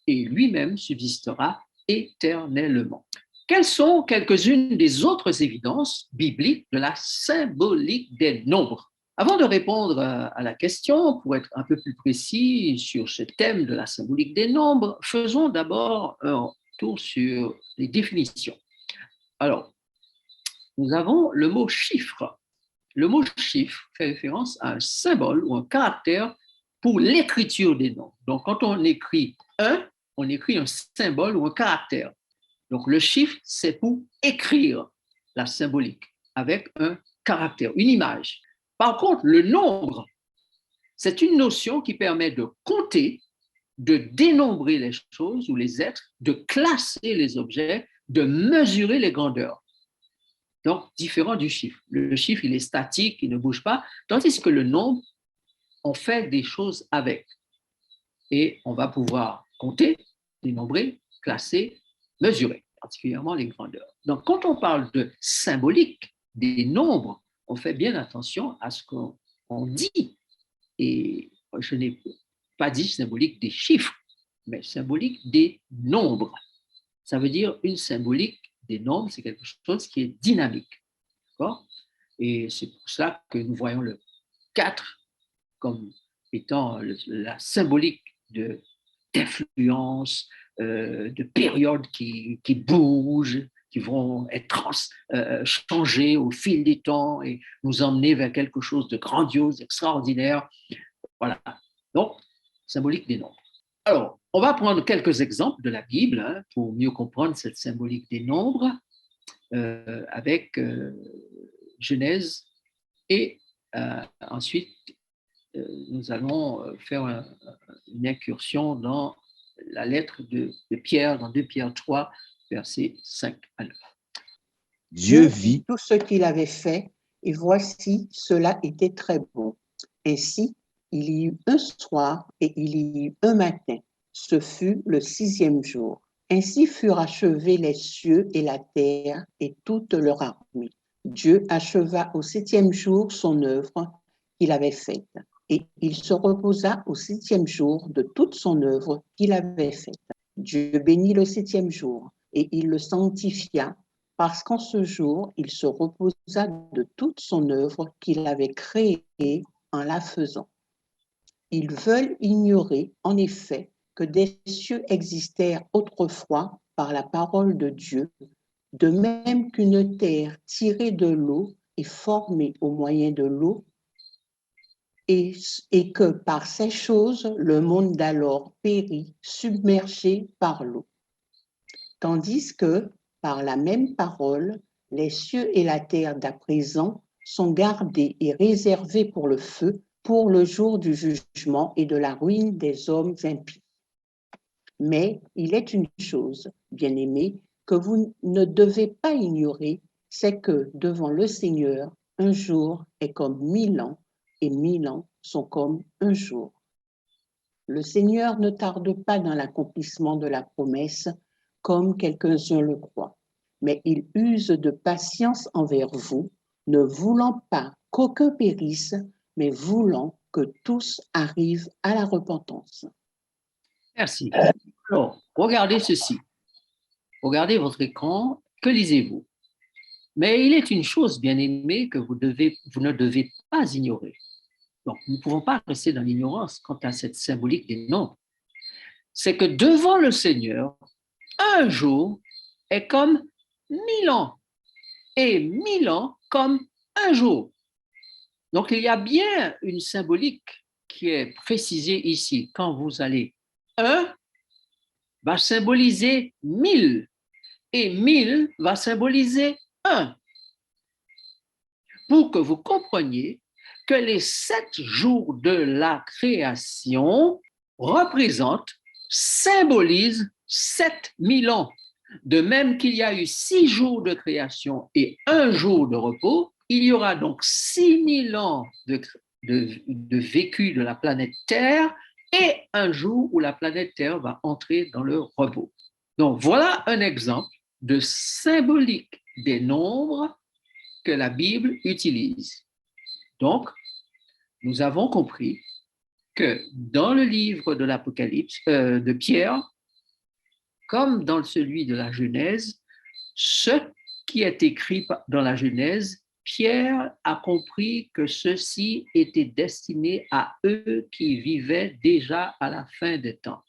et lui-même subsistera éternellement. » Quelles sont quelques-unes des autres évidences bibliques de la symbolique des nombres? Avant de répondre à la question, pour être un peu plus précis sur ce thème de la symbolique des nombres, faisons d'abord un tour sur les définitions. Alors, nous avons le mot chiffre. Le mot chiffre fait référence à un symbole ou un caractère pour l'écriture des nombres. Donc, quand on écrit 1, on écrit un symbole ou un caractère. Donc, le chiffre, c'est pour écrire la symbolique avec un caractère, une image. Par contre, le nombre, c'est une notion qui permet de compter, de dénombrer les choses ou les êtres, de classer les objets, de mesurer les grandeurs. Donc, différent du chiffre. Le chiffre, il est statique, il ne bouge pas, tandis que le nombre, on fait des choses avec. Et on va pouvoir compter, dénombrer, classer, mesurer, particulièrement les grandeurs. Donc, quand on parle de symbolique des nombres, on fait bien attention à ce qu'on dit. Et je n'ai pas dit symbolique des chiffres, mais symbolique des nombres. Ça veut dire une symbolique des nombres, c'est quelque chose qui est dynamique. D'accord? Et c'est pour ça que nous voyons le 4 comme étant la symbolique d'influence, de périodes qui bougent, qui vont être changées au fil des temps et nous emmener vers quelque chose de grandiose, extraordinaire. Voilà. Donc, symbolique des nombres. Alors, on va prendre quelques exemples de la Bible pour mieux comprendre cette symbolique des nombres avec Genèse et ensuite nous allons faire une incursion dans la lettre de Pierre, dans 2 Pierre 3, versets 5 à 9. Dieu vit tout ce qu'il avait fait, et voici, cela était très bon. Ainsi, il y eut un soir et il y eut un matin. Ce fut le 6e jour. Ainsi furent achevés les cieux et la terre et toute leur armée. Dieu acheva au 7e jour son œuvre qu'il avait faite. Et il se reposa au 7e jour de toute son œuvre qu'il avait faite. Dieu bénit le 7e jour et il le sanctifia parce qu'en ce jour, il se reposa de toute son œuvre qu'il avait créée en la faisant. Ils veulent ignorer, en effet, que des cieux existèrent autrefois par la parole de Dieu, de même qu'une terre tirée de l'eau et formée au moyen de l'eau, et que par ces choses, le monde d'alors périt, submergé par l'eau. Tandis que, par la même parole, les cieux et la terre d'à présent sont gardés et réservés pour le feu, pour le jour du jugement et de la ruine des hommes impies. Mais il est une chose, bien-aimés, que vous ne devez pas ignorer, c'est que devant le Seigneur, un jour est comme 1000 ans, et 1000 ans sont comme un jour. Le Seigneur ne tarde pas dans l'accomplissement de la promesse, comme quelques-uns le croient, mais il use de patience envers vous, ne voulant pas qu'aucun périsse, mais voulant que tous arrivent à la repentance. Merci. Alors, regardez ceci. Regardez votre écran. Que lisez-vous? Mais il est une chose, bien aimée, que vous ne devez pas ignorer. Donc, nous ne pouvons pas rester dans l'ignorance quant à cette symbolique des nombres. C'est que devant le Seigneur, un jour est comme 1000 ans et 1000 ans comme un jour. Donc, il y a bien une symbolique qui est précisée ici. Quand vous allez, 1 va symboliser 1000 et 1000 va symboliser 1. Pour que vous compreniez que les 7 jours de la création représentent, symbolisent 7000 ans. De même qu'il y a eu 6 jours de création et 1 jour de repos, il y aura donc 6000 ans de vécu de la planète Terre et un jour où la planète Terre va entrer dans le repos. Donc voilà un exemple de symbolique des nombres que la Bible utilise. Donc, nous avons compris que dans le livre de l'Apocalypse, de Pierre, comme dans celui de la Genèse, ce qui est écrit dans la Genèse Pierre a compris que ceci était destiné à eux qui vivaient déjà à la fin des temps.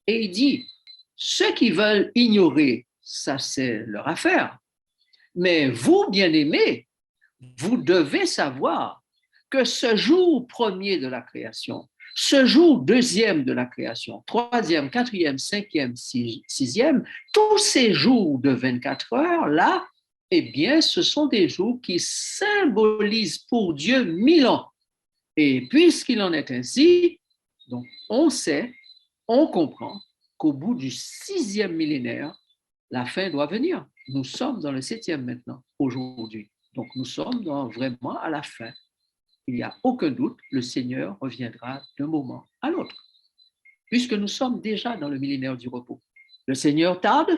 Et il dit, ceux qui veulent ignorer, ça c'est leur affaire. Mais vous, bien-aimés, vous devez savoir que ce jour premier de la création, ce jour deuxième de la création, troisième, quatrième, cinquième, sixième, tous ces jours de 24 heures, là, eh bien, ce sont des jours qui symbolisent pour Dieu 1000 ans. Et puisqu'il en est ainsi, donc on sait, on comprend qu'au bout du 6e millénaire, la fin doit venir. Nous sommes dans le 7e maintenant, aujourd'hui. Donc nous sommes vraiment à la fin. Il n'y a aucun doute, le Seigneur reviendra d'un moment à l'autre, puisque nous sommes déjà dans le millénaire du repos. Le Seigneur tarde?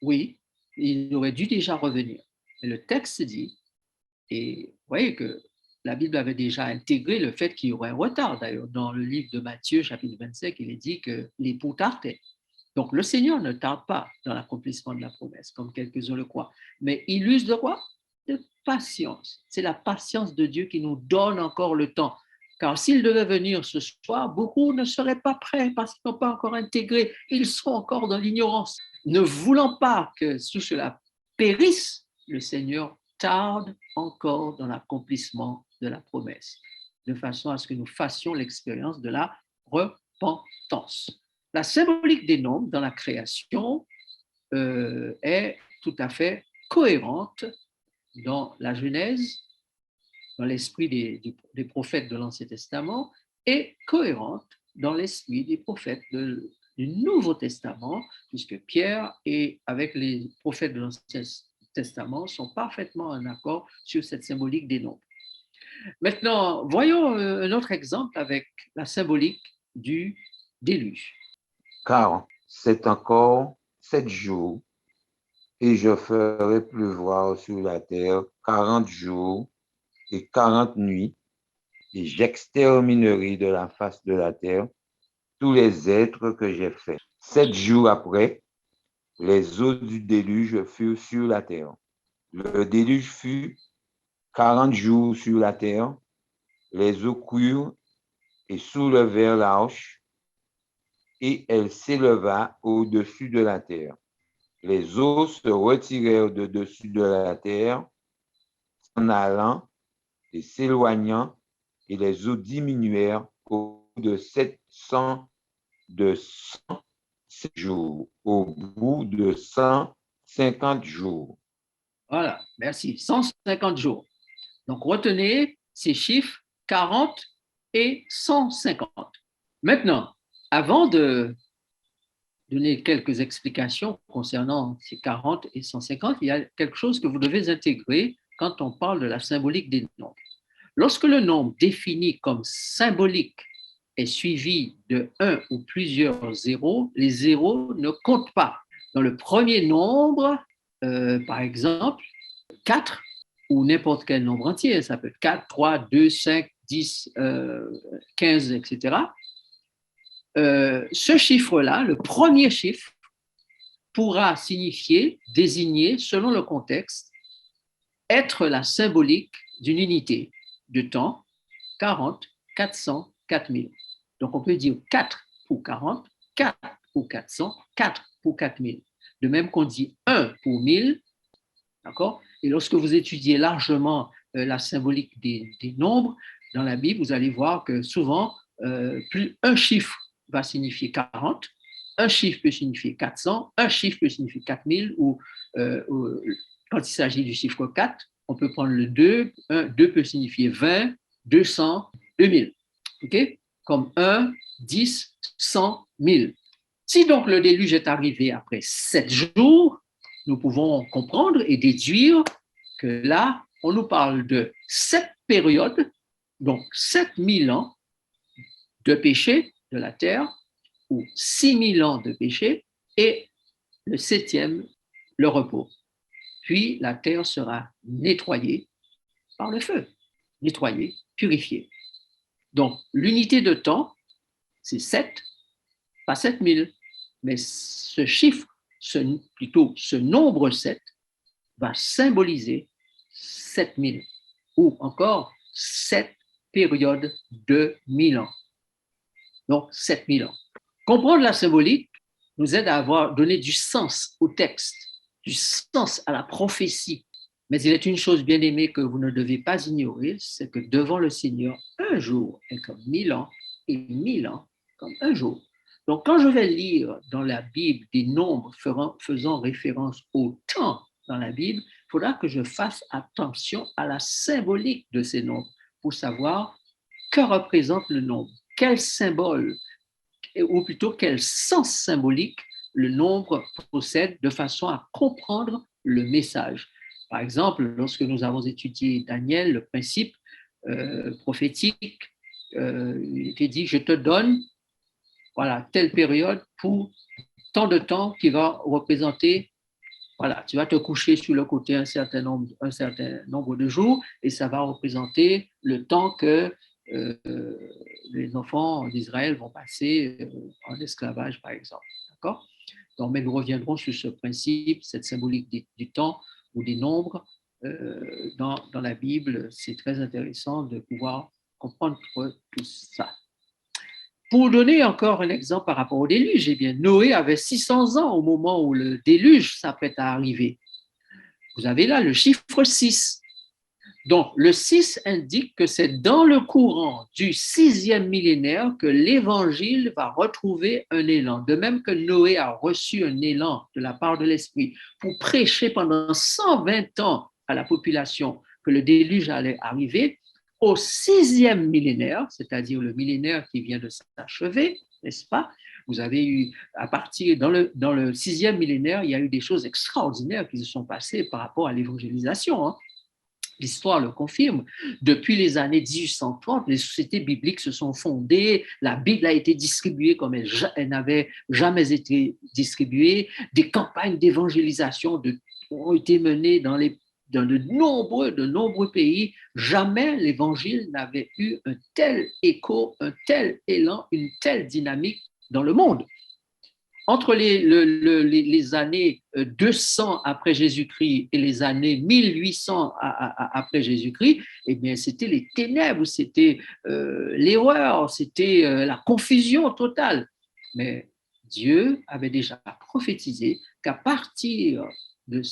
Oui, il aurait dû déjà revenir. Mais le texte dit, et vous voyez que la Bible avait déjà intégré le fait qu'il y aurait un retard. D'ailleurs, dans le livre de Matthieu, chapitre 25, il est dit que l'époux tardait. Donc, le Seigneur ne tarde pas dans l'accomplissement de la promesse, comme quelques-uns le croient. Mais il use de quoi? De patience. C'est la patience de Dieu qui nous donne encore le temps. Car s'il devait venir ce soir, beaucoup ne seraient pas prêts parce qu'ils n'ont pas encore intégré. Ils sont encore dans l'ignorance. Ne voulant pas que tout cela périsse, le Seigneur tarde encore dans l'accomplissement de la promesse, de façon à ce que nous fassions l'expérience de la repentance. La symbolique des nombres dans la création est tout à fait cohérente dans la Genèse, dans l'esprit des prophètes de l'Ancien Testament, et cohérente dans l'esprit des prophètes du Nouveau Testament, puisque Pierre et avec les prophètes de l'Ancien Testament sont parfaitement en accord sur cette symbolique des nombres. Maintenant, voyons un autre exemple avec la symbolique du déluge. Car c'est encore 7 jours, et je ferai pleuvoir sur la terre 40 jours et 40 nuits, et j'exterminerai de la face de la terre tous les êtres que j'ai faits. 7 jours après, les eaux du déluge furent sur la terre. Le déluge fut 40 jours sur la terre, les eaux coururent et soulevèrent l'arche, et elle s'éleva au-dessus de la terre. Les eaux se retirèrent de dessus de la terre, s'en allant et s'éloignant, et les eaux diminuèrent au bout de 100 jours, au bout de 150 jours. Voilà, merci. 150 jours. Donc, retenez ces chiffres 40 et 150. Maintenant, avant de donner quelques explications concernant ces 40 et 150, il y a quelque chose que vous devez intégrer quand on parle de la symbolique des nombres. Lorsque le nombre défini comme symbolique est suivi de 1 ou plusieurs zéros, les zéros ne comptent pas. Dans le premier nombre, par exemple, 4 ou n'importe quel nombre entier, ça peut être 4, 3, 2, 5, 10, 15, etc. Ce chiffre-là, le premier chiffre, pourra signifier, désigner, selon le contexte, être la symbolique d'une unité de temps, 40, 400, 4000. Donc, on peut dire 4 pour 40, 4 pour 400, 4 pour 4000. De même qu'on dit 1 pour 1000, d'accord? Et lorsque vous étudiez largement la symbolique des nombres dans la Bible, vous allez voir que souvent, plus un chiffre va signifier 40, un chiffre peut signifier 400, un chiffre peut signifier 4000, ou quand il s'agit du chiffre 4, on peut prendre le 2, 2 peut signifier 20, 200, 2000. OK? Comme 1, 10, 100, 1000. Si donc le déluge est arrivé après 7 jours, nous pouvons comprendre et déduire que là, on nous parle de 7 périodes, donc 7000 ans de péché de la terre, ou 6000 ans de péché, et le 7e, le repos. Puis la terre sera nettoyée par le feu, nettoyée, purifiée. Donc l'unité de temps, c'est 7, pas 7000, mais ce chiffre, plutôt ce nombre 7, va symboliser 7000, ou encore 7 périodes de 1000 ans. Donc, 7000 ans. Comprendre la symbolique nous aide à donner du sens au texte, du sens à la prophétie. Mais il est une chose bien aimée que vous ne devez pas ignorer, c'est que devant le Seigneur, un jour est comme 1000 ans et 1000 ans comme un jour. Donc, quand je vais lire dans la Bible des nombres faisant référence au temps dans la Bible, il faudra que je fasse attention à la symbolique de ces nombres pour savoir que représente le nombre, quel symbole, ou plutôt quel sens symbolique le nombre possède de façon à comprendre le message. Par exemple, lorsque nous avons étudié Daniel, le principe prophétique, il était dit, je te donne voilà, telle période pour tant de temps qui va représenter, voilà, tu vas te coucher sur le côté un certain nombre de jours et ça va représenter le temps que les enfants d'Israël vont passer en esclavage, par exemple. D'accord? Donc, mais nous reviendrons sur ce principe, cette symbolique du temps ou des nombres dans la Bible. C'est très intéressant de pouvoir comprendre tout ça. Pour donner encore un exemple par rapport au déluge, eh bien, Noé avait 600 ans au moment où le déluge s'apprête à arriver. Vous avez là le chiffre 6. Donc, le 6 indique que c'est dans le courant du 6e millénaire que l'Évangile va retrouver un élan. De même que Noé a reçu un élan de la part de l'Esprit pour prêcher pendant 120 ans à la population que le déluge allait arriver, au 6e millénaire, c'est-à-dire le millénaire qui vient de s'achever, n'est-ce pas? Vous avez eu, à partir, dans le 6e millénaire, il y a eu des choses extraordinaires qui se sont passées par rapport à l'évangélisation, hein. L'histoire le confirme. Depuis les années 1830, les sociétés bibliques se sont fondées, la Bible a été distribuée comme elle n'avait jamais été distribuée, des campagnes d'évangélisation ont été menées dans de nombreux pays. Jamais l'Évangile n'avait eu un tel écho, un tel élan, une telle dynamique dans le monde. Entre les années 200 après Jésus-Christ et les années 1800 après Jésus-Christ, eh bien, c'était les ténèbres, c'était l'erreur, c'était la confusion totale. Mais Dieu avait déjà prophétisé qu'à partir de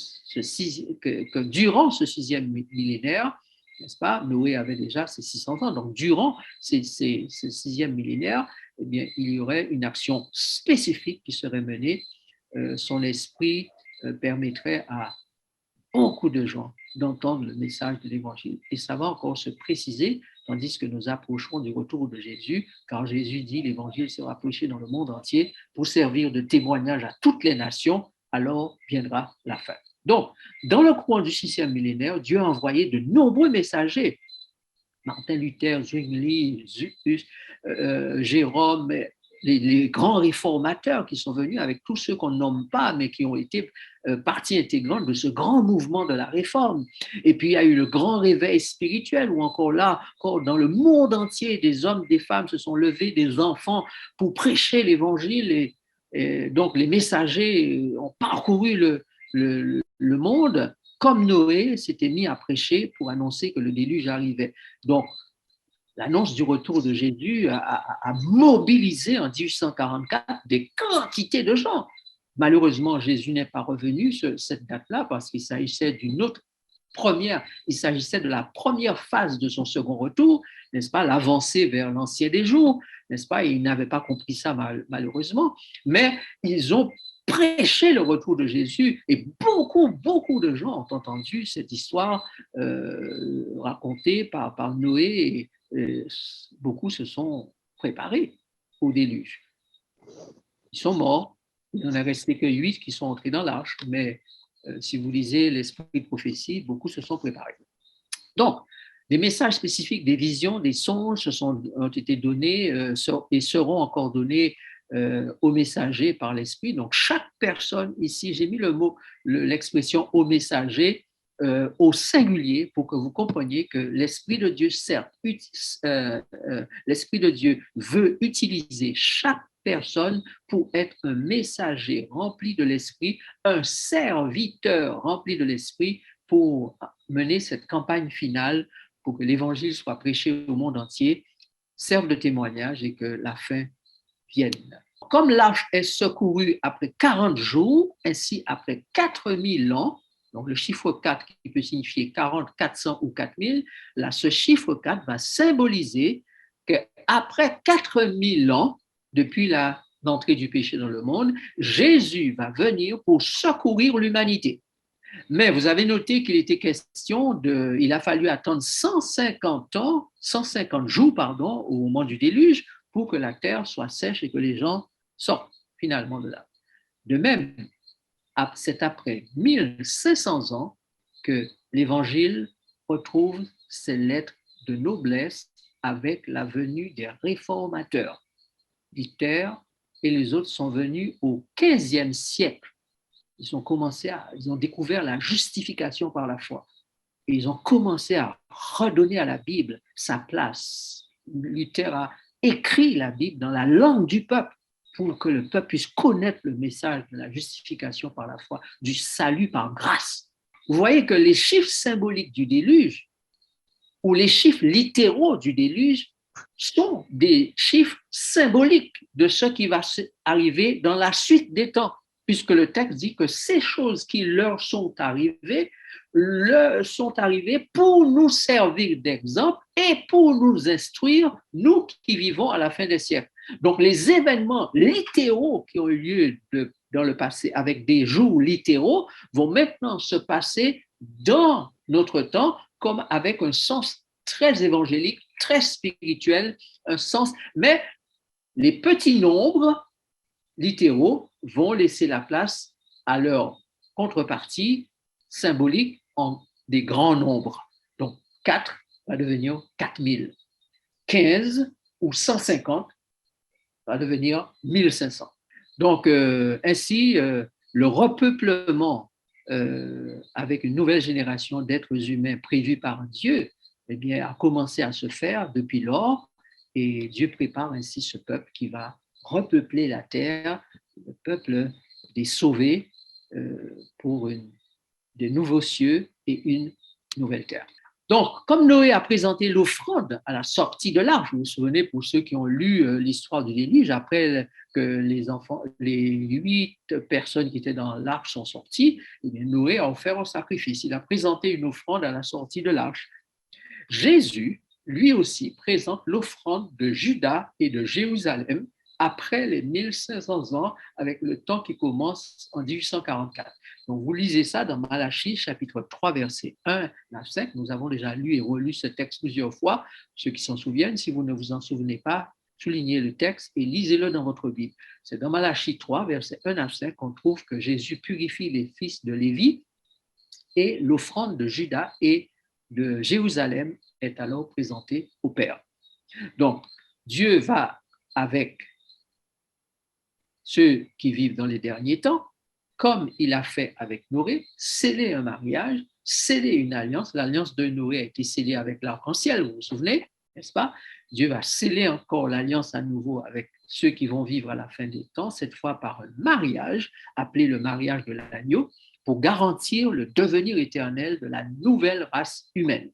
que durant ce 6e millénaire, n'est-ce pas, Noé avait déjà ses 600 ans, donc durant ce 6e millénaire, eh bien, il y aurait une action spécifique qui serait menée. Son esprit permettrait à beaucoup de gens d'entendre le message de l'Évangile. Et ça va encore se préciser, tandis que nous approcherons du retour de Jésus, car Jésus dit l'Évangile sera prêché dans le monde entier pour servir de témoignage à toutes les nations, alors viendra la fin. Donc, dans le courant du 6e millénaire, Dieu a envoyé de nombreux messagers. Martin Luther, Zwingli, Jérôme, les grands réformateurs qui sont venus avec tous ceux qu'on ne nomme pas, mais qui ont été partie intégrante de ce grand mouvement de la réforme. Et puis, il y a eu le grand réveil spirituel, où encore là, encore dans le monde entier, des hommes, des femmes se sont levés, des enfants, pour prêcher l'Évangile. Et donc, les messagers ont parcouru le monde, comme Noé s'était mis à prêcher pour annoncer que le déluge arrivait. Donc, l'annonce du retour de Jésus a mobilisé en 1844 des quantités de gens. Malheureusement, Jésus n'est pas revenu cette date-là parce qu'il s'agissait il s'agissait de la première phase de son second retour, n'est-ce pas, l'avancée vers l'ancien des jours, n'est-ce pas, et ils n'avaient pas compris ça malheureusement, mais ils ont prêché le retour de Jésus et beaucoup de gens ont entendu cette histoire racontée par Noé et beaucoup se sont préparés au déluge. Ils sont morts, il n'en est resté que 8 qui sont entrés dans l'arche, mais si vous lisez l'esprit de prophétie, beaucoup se sont préparés. Donc, des messages spécifiques, des visions, des songes ont été donnés et seront encore donnés aux messagers par l'esprit. Donc, chaque personne ici, j'ai mis l'expression au messager au singulier pour que vous compreniez que l'Esprit de Dieu, certes, l'Esprit de Dieu veut utiliser chaque personne pour être un messager rempli de l'Esprit, un serviteur rempli de l'Esprit pour mener cette campagne finale pour que l'Évangile soit prêché au monde entier, serve de témoignage et que la fin vienne. Comme l'arche est secourue après 40 jours, ainsi après 4000 ans, donc le chiffre 4 qui peut signifier 40, 400 ou 4000, là, ce chiffre 4 va symboliser qu'après 4000 ans, depuis l'entrée du péché dans le monde, Jésus va venir pour secourir l'humanité. Mais vous avez noté qu'il était question il a fallu attendre 150 ans, 150 jours, pardon, au moment du déluge, pour que la terre soit sèche et que les gens sortent finalement de là. De même, c'est après 1500 ans que l'Évangile retrouve ses lettres de noblesse avec la venue des réformateurs. Luther et les autres sont venus au XVe siècle. Ils ont découvert la justification par la foi. Et ils ont commencé à redonner à la Bible sa place. Luther a écrit la Bible dans la langue du peuple pour que le peuple puisse connaître le message de la justification par la foi, du salut par grâce. Vous voyez que les chiffres symboliques du déluge ou les chiffres littéraux du déluge sont des chiffres symboliques de ce qui va arriver dans la suite des temps, puisque le texte dit que ces choses qui leur sont arrivées pour nous servir d'exemple et pour nous instruire, nous qui vivons à la fin des siècles. Donc, les événements littéraux qui ont eu lieu dans le passé avec des jours littéraux vont maintenant se passer dans notre temps comme avec un sens très évangélique, très spirituel, un sens, mais les petits nombres littéraux vont laisser la place à leur contrepartie symbolique en des grands nombres. Donc, 4 va devenir 4000. 15 ou 150 va devenir 1500. Donc, ainsi, le repeuplement avec une nouvelle génération d'êtres humains prévus par Dieu, eh bien, a commencé à se faire depuis lors, et Dieu prépare ainsi ce peuple qui va repeupler la terre, le peuple des sauvés pour de nouveaux cieux et une nouvelle terre. Donc, comme Noé a présenté l'offrande à la sortie de l'arche, vous vous souvenez, pour ceux qui ont lu l'histoire du déluge, après que les 8 personnes qui étaient dans l'arche sont sorties, eh bien, Noé a offert un sacrifice. Il a présenté une offrande à la sortie de l'arche. Jésus, lui aussi, présente l'offrande de Juda et de Jérusalem après les 1500 ans, avec le temps qui commence en 1844. Donc, vous lisez ça dans Malachie, chapitre 3, verset 1 à 5. Nous avons déjà lu et relu ce texte plusieurs fois. Ceux qui s'en souviennent, si vous ne vous en souvenez pas, soulignez le texte et lisez-le dans votre Bible. C'est dans Malachie 3, verset 1 à 5, qu'on trouve que Jésus purifie les fils de Lévi et l'offrande de Juda et de Jérusalem est alors présentée au Père. Donc, Dieu va avec ceux qui vivent dans les derniers temps, comme il a fait avec Noé, sceller un mariage, sceller une alliance. L'alliance de Noé a été scellée avec l'arc-en-ciel, vous vous souvenez, n'est-ce pas? Dieu va sceller encore l'alliance à nouveau avec ceux qui vont vivre à la fin des temps, cette fois par un mariage, appelé le mariage de l'agneau, pour garantir le devenir éternel de la nouvelle race humaine.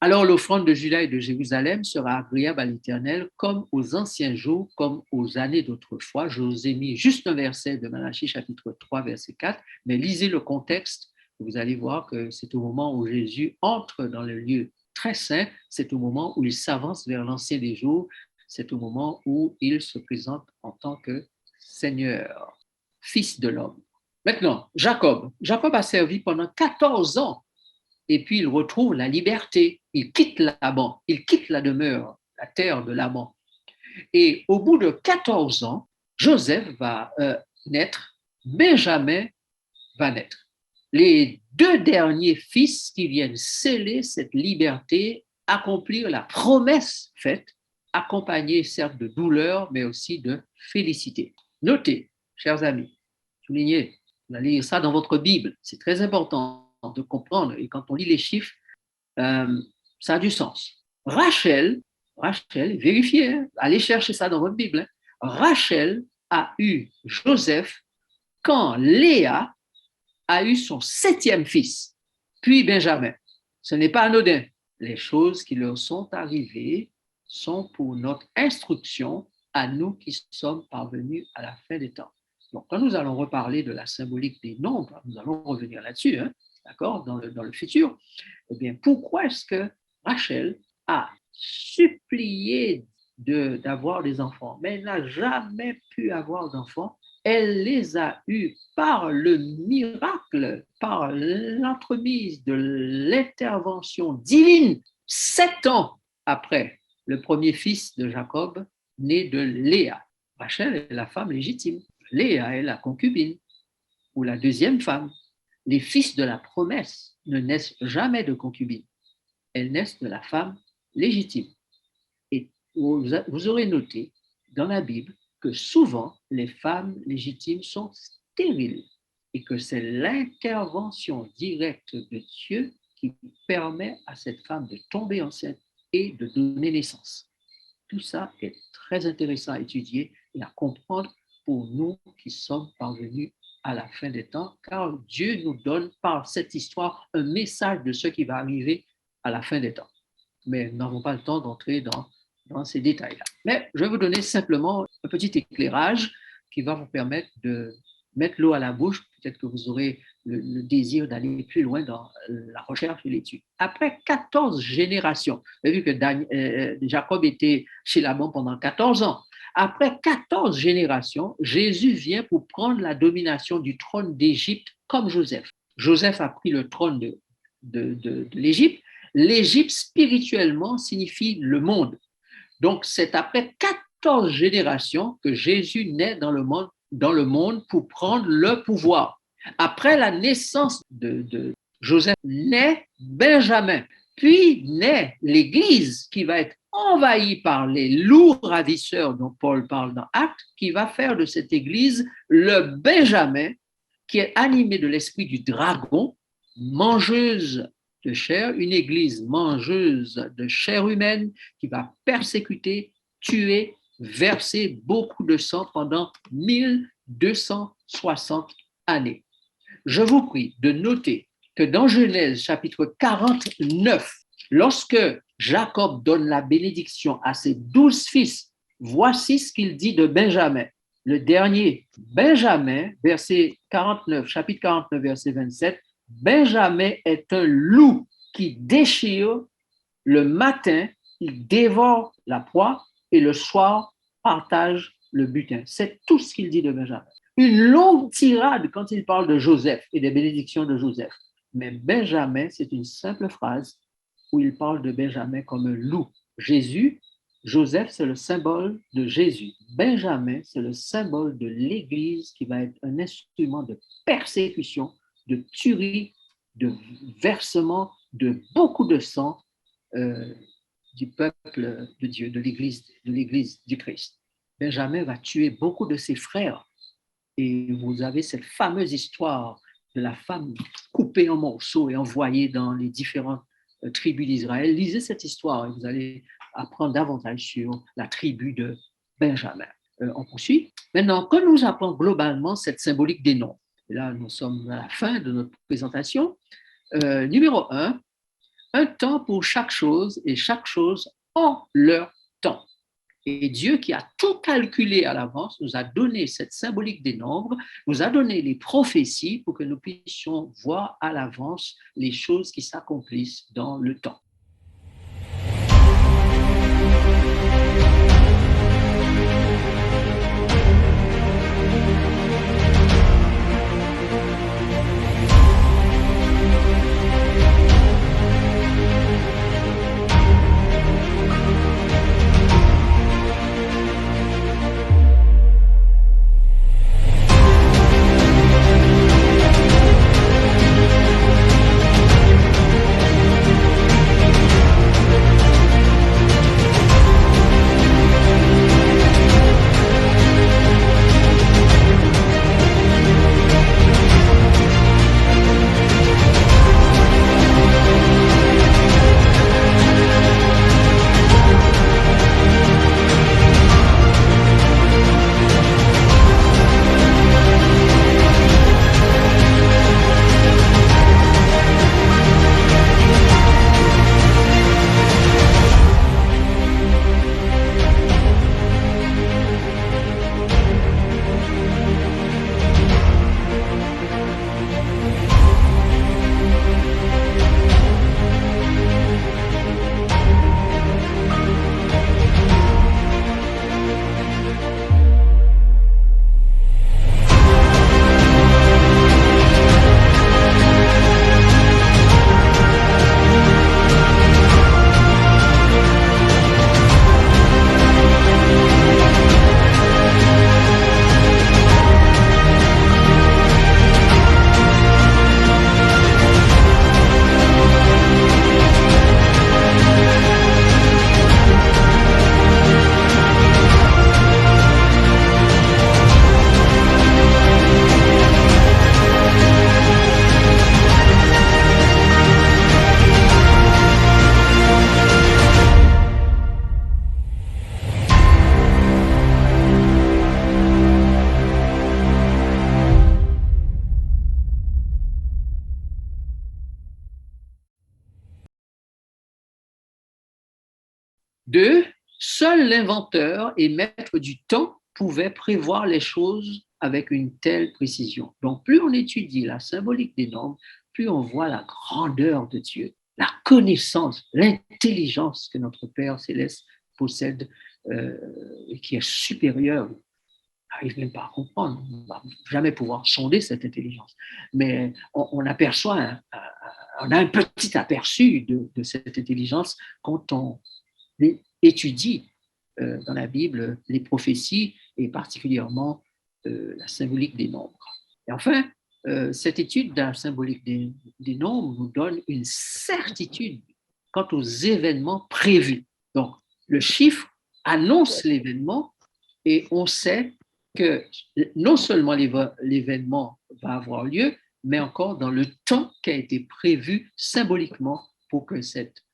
Alors l'offrande de Juda et de Jérusalem sera agréable à l'Éternel comme aux anciens jours, comme aux années d'autrefois. Je vous ai mis juste un verset de Malachie chapitre 3, verset 4, mais lisez le contexte. Vous allez voir que c'est au moment où Jésus entre dans le lieu très saint, c'est au moment où il s'avance vers l'ancien des jours, c'est au moment où il se présente en tant que Seigneur, Fils de l'homme. Maintenant, Jacob a servi pendant 14 ans. Et puis il retrouve la liberté, il quitte Laban, il quitte la demeure, la terre de Laban. Et au bout de 14 ans, Joseph va naître, Benjamin va naître. Les 2 derniers fils qui viennent sceller cette liberté, accomplir la promesse faite, accompagnée certes de douleur, mais aussi de félicité. Notez, chers amis, soulignez, vous allez lire ça dans votre Bible, c'est très important de comprendre, et quand on lit les chiffres, ça a du sens. Rachel, vérifiez, hein, allez chercher ça dans votre Bible, hein. Rachel a eu Joseph quand Léa a eu son 7e fils, puis Benjamin. Ce n'est pas anodin. Les choses qui leur sont arrivées sont pour notre instruction à nous qui sommes parvenus à la fin des temps. Donc, quand nous allons reparler de la symbolique des nombres, nous allons revenir là-dessus, d'accord, dans le futur. Eh bien, pourquoi est-ce que Rachel a supplié d'avoir des enfants, mais elle n'a jamais pu avoir d'enfants? Elle les a eus par le miracle, par l'entremise de l'intervention divine, 7 ans après le premier fils de Jacob, né de Léa. Rachel est la femme légitime. Léa est la concubine ou la deuxième femme. Les fils de la promesse ne naissent jamais de concubine. Elles naissent de la femme légitime. Et vous aurez noté dans la Bible que souvent les femmes légitimes sont stériles et que c'est l'intervention directe de Dieu qui permet à cette femme de tomber enceinte et de donner naissance. Tout ça est très intéressant à étudier et à comprendre pour nous qui sommes parvenus à la fin des temps, car Dieu nous donne par cette histoire un message de ce qui va arriver à la fin des temps. Mais nous n'avons pas le temps d'entrer dans ces détails-là. Mais je vais vous donner simplement un petit éclairage qui va vous permettre de mettre l'eau à la bouche. Peut-être que vous aurez le désir d'aller plus loin dans la recherche et l'étude. Après 14 générations, vous avez vu que Jacob était chez Laban pendant 14 ans. Après 14 générations, Jésus vient pour prendre la domination du trône d'Égypte comme Joseph. Joseph a pris le trône de l'Égypte. L'Égypte, spirituellement, signifie le monde. Donc, c'est après 14 générations que Jésus naît dans le monde pour prendre le pouvoir. Après la naissance de Joseph, naît Benjamin, puis naît l'Église qui va être envahie par les loups ravisseurs dont Paul parle dans Actes, qui va faire de cette Église le Benjamin qui est animé de l'esprit du dragon, mangeuse de chair, une Église mangeuse de chair humaine qui va persécuter, tuer, verser beaucoup de sang pendant 1260 années. Je vous prie de noter que dans Genèse chapitre 49, lorsque Jacob donne la bénédiction à ses 12 fils, voici ce qu'il dit de Benjamin. Le dernier, Benjamin, verset 49, chapitre 49, verset 27, Benjamin est un loup qui déchire le matin, il dévore la proie et le soir partage le butin. C'est tout ce qu'il dit de Benjamin. Une longue tirade quand il parle de Joseph et des bénédictions de Joseph. Mais Benjamin, c'est une simple phrase où il parle de Benjamin comme un loup. Joseph, c'est le symbole de Jésus. Benjamin, c'est le symbole de l'Église qui va être un instrument de persécution, de tuerie, de versement de beaucoup de sang du peuple de Dieu, de l'Église du Christ. Benjamin va tuer beaucoup de ses frères. Et vous avez cette fameuse histoire de la femme coupée en morceaux et envoyée dans les différentes tribus d'Israël. Lisez cette histoire et vous allez apprendre davantage sur la tribu de Benjamin. On poursuit. Maintenant, quand nous apprenons globalement cette symbolique des noms, et là nous sommes à la fin de notre présentation. Numéro 1, un temps pour chaque chose et chaque chose en leur temps. Et Dieu qui a tout calculé à l'avance nous a donné cette symbolique des nombres, nous a donné les prophéties pour que nous puissions voir à l'avance les choses qui s'accomplissent dans le temps. 2, seul l'inventeur et maître du temps pouvait prévoir les choses avec une telle précision. Donc, plus on étudie la symbolique des nombres, plus on voit la grandeur de Dieu, la connaissance, l'intelligence que notre Père céleste possède et qui est supérieure. On n'arrive même pas à comprendre, on ne va jamais pouvoir sonder cette intelligence. Mais on aperçoit, on a un petit aperçu de cette intelligence quand on étudie dans la Bible les prophéties et particulièrement la symbolique des nombres. Et enfin, cette étude de la symbolique des nombres nous donne une certitude quant aux événements prévus. Donc, le chiffre annonce l'événement et on sait que non seulement l'événement va avoir lieu, mais encore dans le temps qui a été prévu symboliquement pour que cet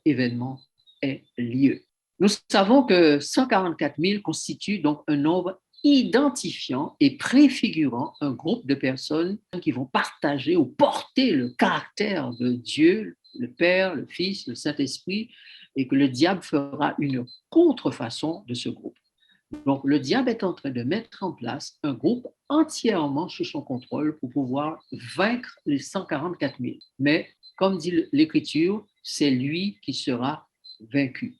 événement ait lieu. Nous savons que 144 000 constitue donc un nombre identifiant et préfigurant un groupe de personnes qui vont partager ou porter le caractère de Dieu, le Père, le Fils, le Saint-Esprit, et que le diable fera une contrefaçon de ce groupe. Donc, le diable est en train de mettre en place un groupe entièrement sous son contrôle pour pouvoir vaincre les 144 000. Mais, comme dit l'Écriture, c'est lui qui sera vaincu.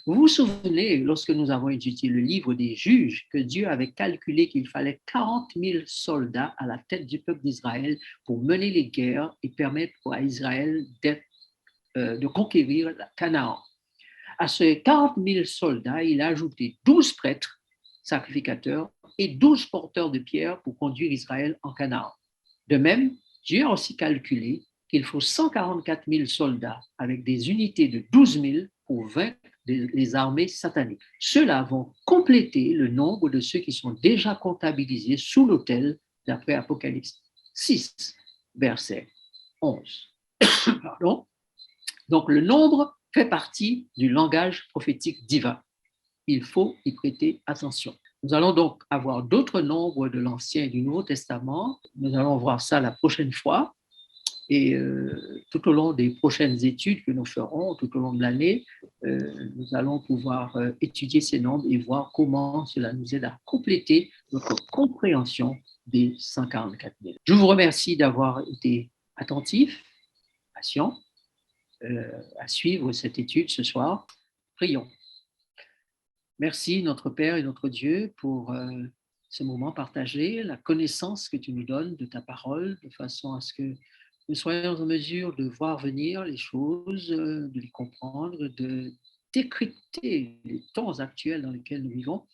Vous vous souvenez, lorsque nous avons étudié le livre des Juges, que Dieu avait calculé qu'il fallait 40 000 soldats à la tête du peuple d'Israël pour mener les guerres et permettre à Israël de conquérir Canaan. À ces 40 000 soldats, il a ajouté 12 prêtres sacrificateurs et 12 porteurs de pierres pour conduire Israël en Canaan. De même, Dieu a aussi calculé qu'il faut 144 000 soldats avec des unités de 12 000 pour vaincre les armées sataniques. Ceux-là vont compléter le nombre de ceux qui sont déjà comptabilisés sous l'autel d'après Apocalypse 6, verset 11. Pardon. Donc, le nombre fait partie du langage prophétique divin. Il faut y prêter attention. Nous allons donc avoir d'autres nombres de l'Ancien et du Nouveau Testament. Nous allons voir ça la prochaine fois. Et tout au long des prochaines études que nous ferons, tout au long de l'année, nous allons pouvoir étudier ces nombres et voir comment cela nous aide à compléter notre compréhension des 144 000. Je vous remercie d'avoir été attentifs, patients, à suivre cette étude ce soir. Prions. Merci, notre Père et notre Dieu, pour ce moment partagé, la connaissance que tu nous donnes de ta parole, de façon à ce que nous soyons en mesure de voir venir les choses, de les comprendre, de décrypter les temps actuels dans lesquels nous vivons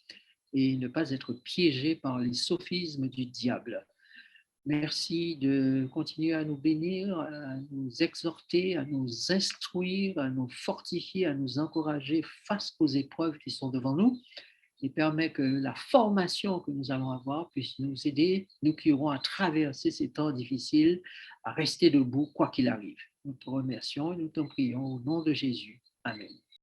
et ne pas être piégés par les sophismes du diable. Merci de continuer à nous bénir, à nous exhorter, à nous instruire, à nous fortifier, à nous encourager face aux épreuves qui sont devant nous et permet que la formation que nous allons avoir puisse nous aider, nous qui aurons à traverser ces temps difficiles, à rester debout quoi qu'il arrive. Nous te remercions et nous t'en prions au nom de Jésus. Amen.